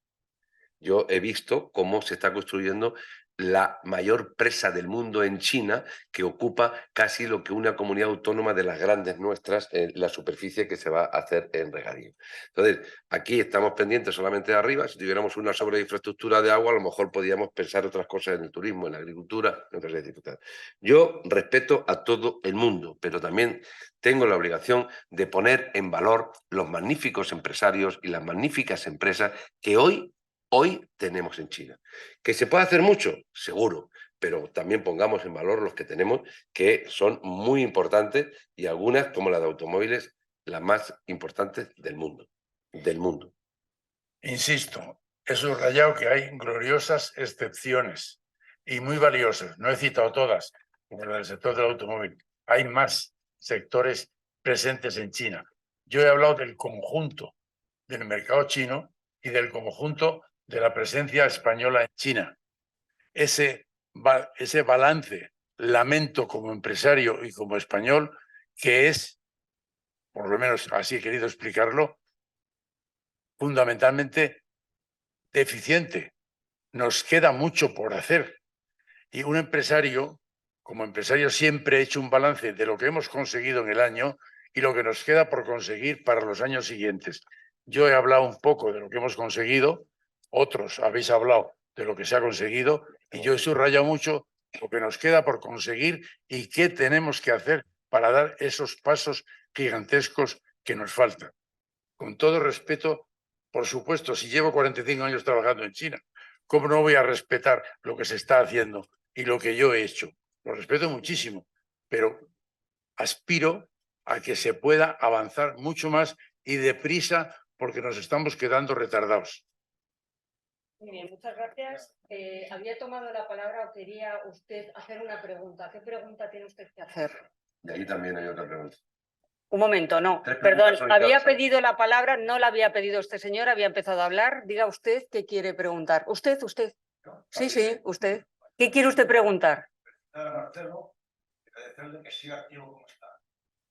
Yo he visto cómo se está construyendo la mayor presa del mundo en China, que ocupa casi lo que una comunidad autónoma de las grandes nuestras, la superficie que se va a hacer en regadío. Entonces, aquí estamos pendientes solamente de arriba. Si tuviéramos una sobreinfraestructura de agua, a lo mejor podríamos pensar otras cosas en el turismo, en la agricultura, en otras dificultades. Yo respeto a todo el mundo, pero también tengo la obligación de poner en valor los magníficos empresarios y las magníficas empresas que hoy tenemos en China. ¿Que se puede hacer mucho? Seguro, pero también pongamos en valor los que tenemos, que son muy importantes y algunas, como la de automóviles, las más importantes del mundo. Del mundo. Insisto, he subrayado que hay gloriosas excepciones y muy valiosas. No he citado todas, como la del sector del automóvil. Hay más sectores presentes en China. Yo he hablado del conjunto del mercado chino y del conjunto de la presencia española en China. Ese balance, lamento como empresario y como español, que es, por lo menos así he querido explicarlo, fundamentalmente deficiente. Nos queda mucho por hacer. Y un empresario, como empresario, siempre he hecho un balance de lo que hemos conseguido en el año y lo que nos queda por conseguir para los años siguientes. Yo he hablado un poco de lo que hemos conseguido, otros habéis hablado de lo que se ha conseguido y yo he subrayado mucho lo que nos queda por conseguir y qué tenemos que hacer para dar esos pasos gigantescos que nos faltan. Con todo respeto, por supuesto, si llevo 45 años trabajando en China, ¿cómo no voy a respetar lo que se está haciendo y lo que yo he hecho? Lo respeto muchísimo, pero aspiro a que se pueda avanzar mucho más y deprisa porque nos estamos quedando retardados. Muy bien, muchas gracias. Había tomado la palabra o quería usted hacer una pregunta. ¿Qué pregunta tiene usted que hacer? Y aquí también hay otra pregunta. Un momento, no. Perdón, había pedido la palabra, no la había pedido este señor, había empezado a hablar. Diga usted qué quiere preguntar. Usted. Sí, usted. ¿Qué quiere usted preguntar? Marcelo, agradecerle que siga activo como está.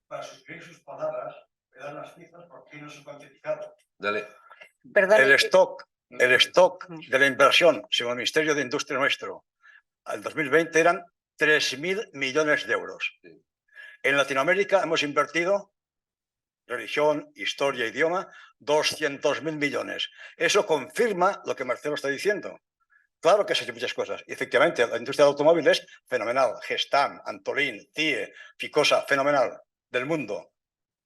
Para suscribir sus palabras, me dan las cifras porque no se cuantificado. Dale. Perdón. El stock de la inversión, según el Ministerio de Industria nuestro, al 2020 eran 3.000 millones de euros. En Latinoamérica hemos invertido, religión, historia, idioma, 200.000 millones. Eso confirma lo que Marcelo está diciendo. Claro que se han hecho muchas cosas. Y efectivamente, la industria del automóvil es fenomenal. Gestam, Antolín, CIE, Ficosa, fenomenal, del mundo.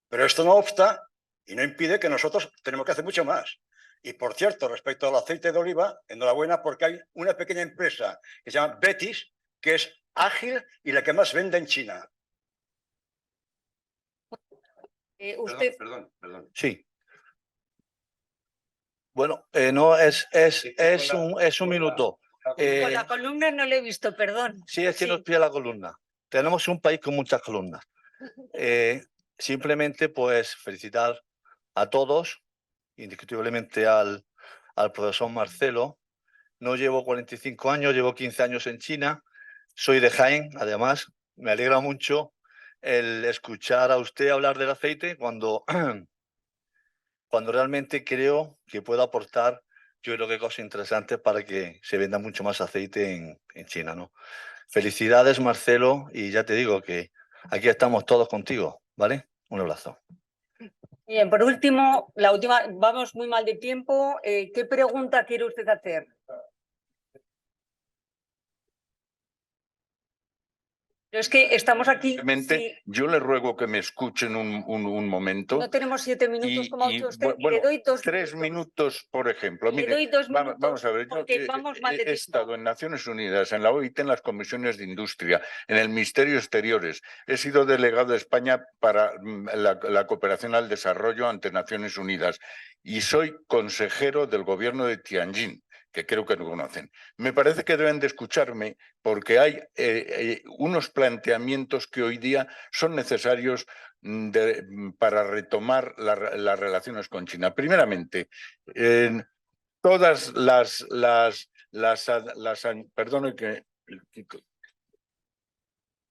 Pero esto no obsta y no impide que nosotros tenemos que hacer mucho más. Y por cierto, respecto al aceite de oliva, enhorabuena porque hay una pequeña empresa que se llama Betis, que es ágil y la que más vende en China. Usted. Perdón. Sí. Bueno, no, es un minuto. Con la columna no le he visto, perdón. Sí, es que nos pide la columna. Tenemos un país con muchas columnas. Simplemente, pues, felicitar a todos, indiscutiblemente al profesor Marcelo, No llevo 45 años, llevo 15 años en China. Soy de Jaén, además. Me alegra mucho el escuchar a usted hablar del aceite cuando, cuando realmente creo que puede aportar, yo creo que cosas interesantes para que se venda mucho más aceite en China, ¿no? Felicidades, Marcelo, y ya te digo que aquí estamos todos contigo, ¿vale? Un abrazo. Bien, por último, la última, vamos muy mal de tiempo. ¿Qué pregunta quiere usted hacer? Pero es que estamos aquí. Simplemente, Sí, yo le ruego que me escuchen un momento. no tenemos 7 minutos como ha dicho usted. Bueno, Le doy 2 3 minutos, por ejemplo. Le Mire, doy 2 minutos vamos a ver, yo porque vamos mal de he tiempo. estado en Naciones Unidas, en la OIT, en las comisiones de industria, en el Ministerio de Exteriores. He sido delegado de España para la cooperación al desarrollo ante Naciones Unidas y soy consejero del gobierno de Tianjin, que creo que no conocen. Me parece que deben de escucharme porque hay unos planteamientos que hoy día son necesarios para retomar las relaciones con China. Primeramente, todas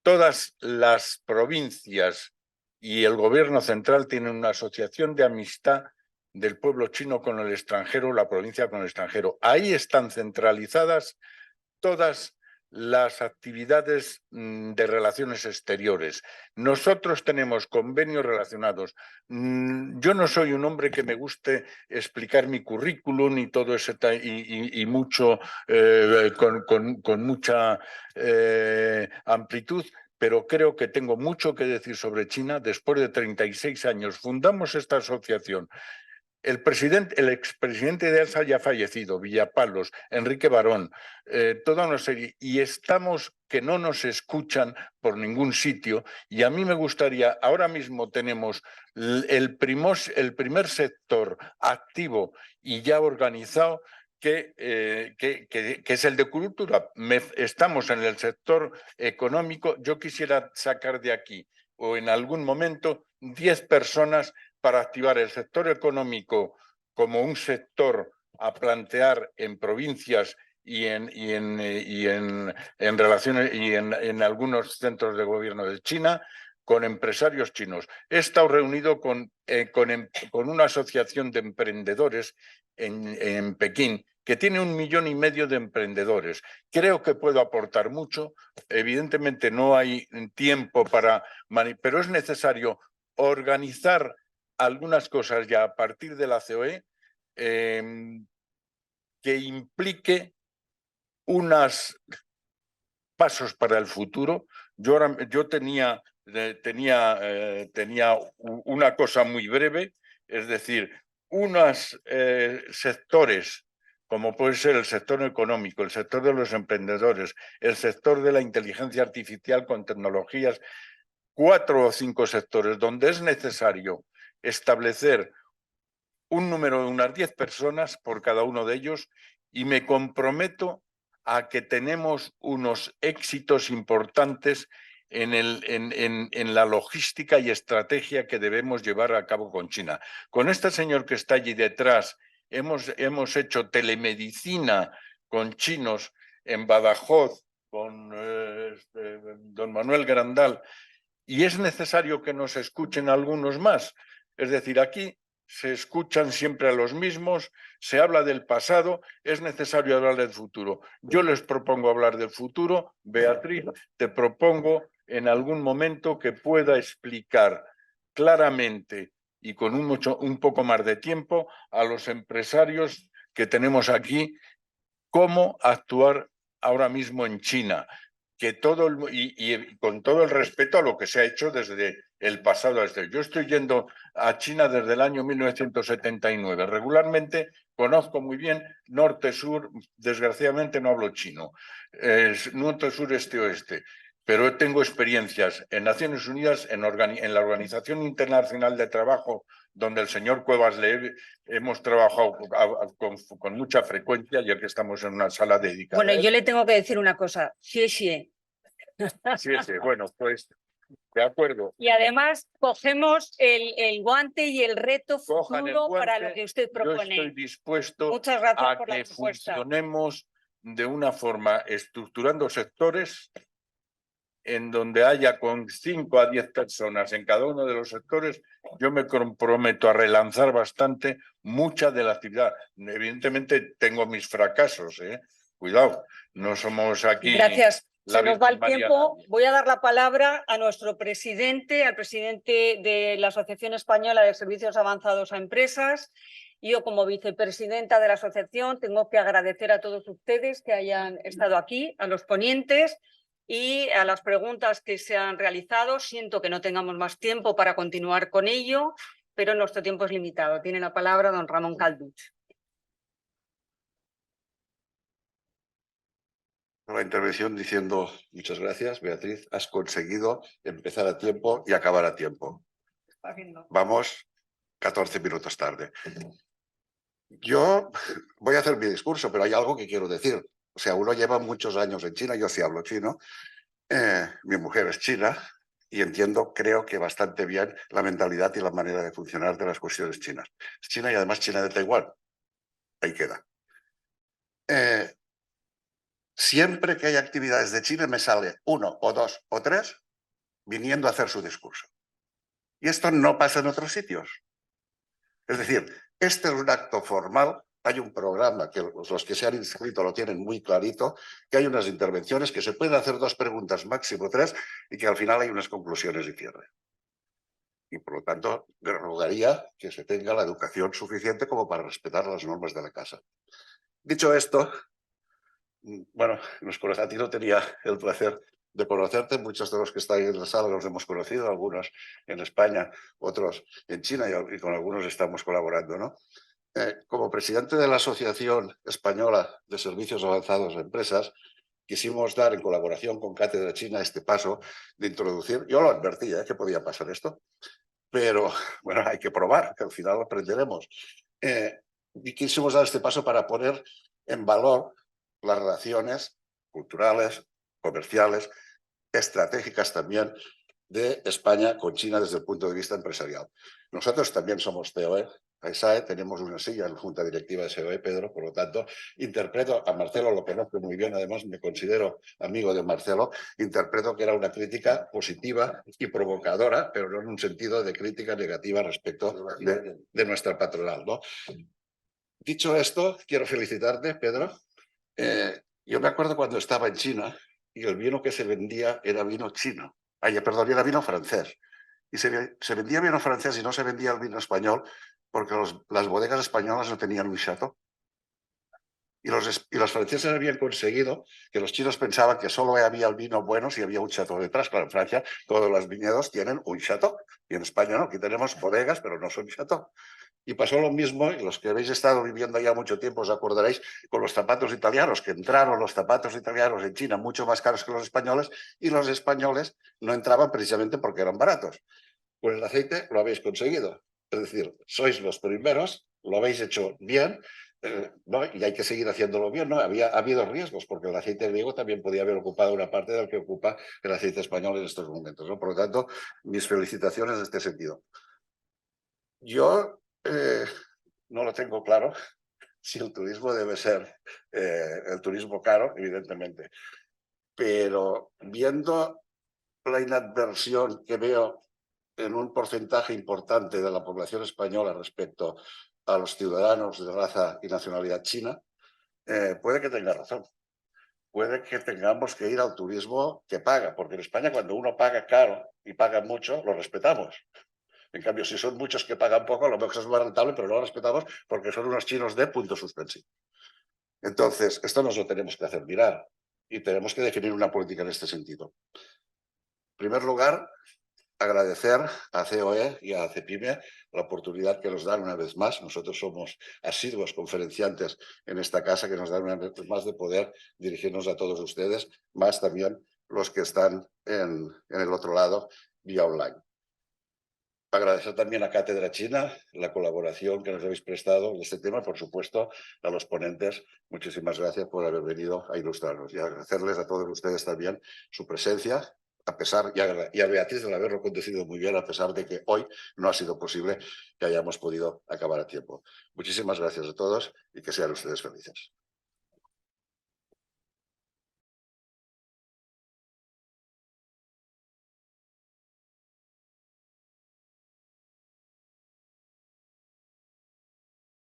todas las provincias y el gobierno central tienen una asociación de amistad del pueblo chino con el extranjero, la provincia con el extranjero. Ahí están centralizadas todas las actividades de relaciones exteriores. Nosotros tenemos convenios relacionados. Yo no soy un hombre que me guste explicar mi currículum y todo ese y mucho con mucha amplitud, pero creo que tengo mucho que decir sobre China. Después de 36 años fundamos esta asociación. El expresidente de ALSA ya ha fallecido, Villapalos, Enrique Barón, toda una serie, y estamos que no nos escuchan por ningún sitio. Y a mí me gustaría, ahora mismo tenemos el primer sector activo y ya organizado, que es el de cultura. Estamos en el sector económico. Yo quisiera sacar de aquí, o en algún momento, 10 personas para activar el sector económico como un sector a plantear en provincias y en relaciones y en algunos centros de gobierno de China con empresarios chinos. He estado reunido con una asociación de emprendedores en Pekín que tiene 1,5 millones de emprendedores. Creo que puedo aportar mucho. Evidentemente no hay tiempo pero es necesario organizar algunas cosas ya a partir de la COE que implique unos pasos para el futuro. Yo tenía una cosa muy breve, es decir, unos sectores como puede ser el sector económico, el sector de los emprendedores, el sector de la inteligencia artificial con tecnologías, 4 o 5 sectores donde es necesario establecer un número de unas 10 personas por cada uno de ellos, y me comprometo a que tenemos unos éxitos importantes en la logística y estrategia que debemos llevar a cabo con China. Con este señor que está allí detrás, hemos hecho telemedicina con chinos en Badajoz, con don Manuel Grandal, y es necesario que nos escuchen algunos más. Es decir, aquí se escuchan siempre a los mismos, se habla del pasado, es necesario hablar del futuro. Yo les propongo hablar del futuro. Beatriz, te propongo en algún momento que pueda explicar claramente y con un poco más de tiempo a los empresarios que tenemos aquí cómo actuar ahora mismo en China, que y con todo el respeto a lo que se ha hecho desde el pasado. Yo estoy yendo a China desde el año 1979. Regularmente conozco muy bien norte-sur, desgraciadamente no hablo chino, norte-sur, este-oeste, pero tengo experiencias en Naciones Unidas, en la Organización Internacional de Trabajo, donde el señor Cuevas hemos trabajado con mucha frecuencia, ya que estamos en una sala dedicada. Bueno, yo le tengo que decir una cosa. Sí. Bueno, pues de acuerdo. Y además cogemos el guante y el reto Cojan el futuro guante. para lo que usted propone. Yo estoy dispuesto Muchas gracias a por la que propuesta. funcionemos de una forma estructurando sectores en donde haya con 5 a 10 personas en cada uno de los sectores, yo me comprometo a relanzar bastante mucha de la actividad. Evidentemente tengo mis fracasos, cuidado, no somos aquí... Gracias. La Se nos va el Virgen María tiempo. nadie. Voy a dar la palabra a nuestro presidente, al presidente de la Asociación Española de Servicios Avanzados a Empresas. Yo, como vicepresidenta de la asociación, tengo que agradecer a todos ustedes que hayan estado aquí, a los ponentes y a las preguntas que se han realizado. Siento que no tengamos más tiempo para continuar con ello, pero nuestro tiempo es limitado. Tiene la palabra don Ramón Calduch. La intervención diciendo muchas gracias, Beatriz, has conseguido empezar a tiempo y acabar a tiempo. Vamos 14 minutos tarde. Yo voy a hacer mi discurso, pero hay algo que quiero decir. O sea, uno lleva muchos años en China, yo sí hablo chino, mi mujer es china y entiendo, creo que bastante bien la mentalidad y la manera de funcionar de las cuestiones chinas. Es China y además China de Taiwán. Ahí queda. Siempre que hay actividades de China me sale 1 o 2 o 3 viniendo a hacer su discurso. Y esto no pasa en otros sitios. Es decir, este es un acto formal, hay un programa que los que se han inscrito lo tienen muy clarito, que hay unas intervenciones que se pueden hacer 2 preguntas, máximo 3, y que al final hay unas conclusiones y cierre. Y por lo tanto, rogaría que se tenga la educación suficiente como para respetar las normas de la casa. Dicho esto, bueno, a ti no tenía el placer de conocerte, muchos de los que estáis en la sala los hemos conocido, algunos en España, otros en China y con algunos estamos colaborando, ¿no? Como presidente de la Asociación Española de Servicios Avanzados a Empresas, quisimos dar en colaboración con Cátedra China este paso de introducir, yo lo advertía que podía pasar esto, pero bueno, hay que probar, que al final lo aprenderemos. Y quisimos dar este paso para poner en valor las relaciones culturales, comerciales, estratégicas también de España con China desde el punto de vista empresarial. Nosotros también somos COE, AISAE, tenemos una silla en la Junta Directiva de COE, Pedro, por lo tanto, interpreto a Marcelo, lo conozco muy bien, además me considero amigo de Marcelo, interpreto que era una crítica positiva y provocadora, pero no en un sentido de crítica negativa respecto de nuestra patronal, ¿no? Dicho esto, quiero felicitarte, Pedro. Yo me acuerdo cuando estaba en China y el vino que se vendía era vino chino. Perdón, era vino francés. Y se vendía vino francés y no se vendía el vino español porque las bodegas españolas no tenían un chateau. Y los franceses habían conseguido que los chinos pensaban que solo había el vino bueno si había un chateau detrás. Claro, en Francia todos los viñedos tienen un chateau y en España no. Aquí tenemos bodegas, pero no son chateau. Y pasó lo mismo, y los que habéis estado viviendo ya mucho tiempo os acordaréis, con los zapatos italianos, que entraron los zapatos italianos en China mucho más caros que los españoles, y los españoles no entraban precisamente porque eran baratos. Con el aceite lo habéis conseguido. Es decir, sois los primeros, lo habéis hecho bien, ¿no? Y hay que seguir haciéndolo bien, ¿no? Ha habido riesgos, porque el aceite griego también podía haber ocupado una parte del que ocupa el aceite español en estos momentos, ¿no? Por lo tanto, mis felicitaciones en este sentido. Yo no lo tengo claro si el turismo debe ser el turismo caro, evidentemente, pero viendo la inadversión que veo en un porcentaje importante de la población española respecto a los ciudadanos de raza y nacionalidad china, puede que tenga razón. Puede que tengamos que ir al turismo que paga, porque en España cuando uno paga caro y paga mucho, lo respetamos. En cambio, si son muchos que pagan poco, a lo mejor es más rentable, pero no lo respetamos porque son unos chinos de punto suspensivo. Entonces, esto nos lo tenemos que hacer mirar y tenemos que definir una política en este sentido. En primer lugar, agradecer a COE y a CEPIME la oportunidad que nos dan una vez más. Nosotros somos asiduos conferenciantes en esta casa que nos dan una vez más de poder dirigirnos a todos ustedes, más también los que están en el otro lado vía online. Agradecer también a Cátedra China la colaboración que nos habéis prestado en este tema, por supuesto, a los ponentes. Muchísimas gracias por haber venido a ilustrarnos y agradecerles a todos ustedes también su presencia, y a Beatriz de haberlo conducido muy bien, a pesar de que hoy no ha sido posible que hayamos podido acabar a tiempo. Muchísimas gracias a todos y que sean ustedes felices.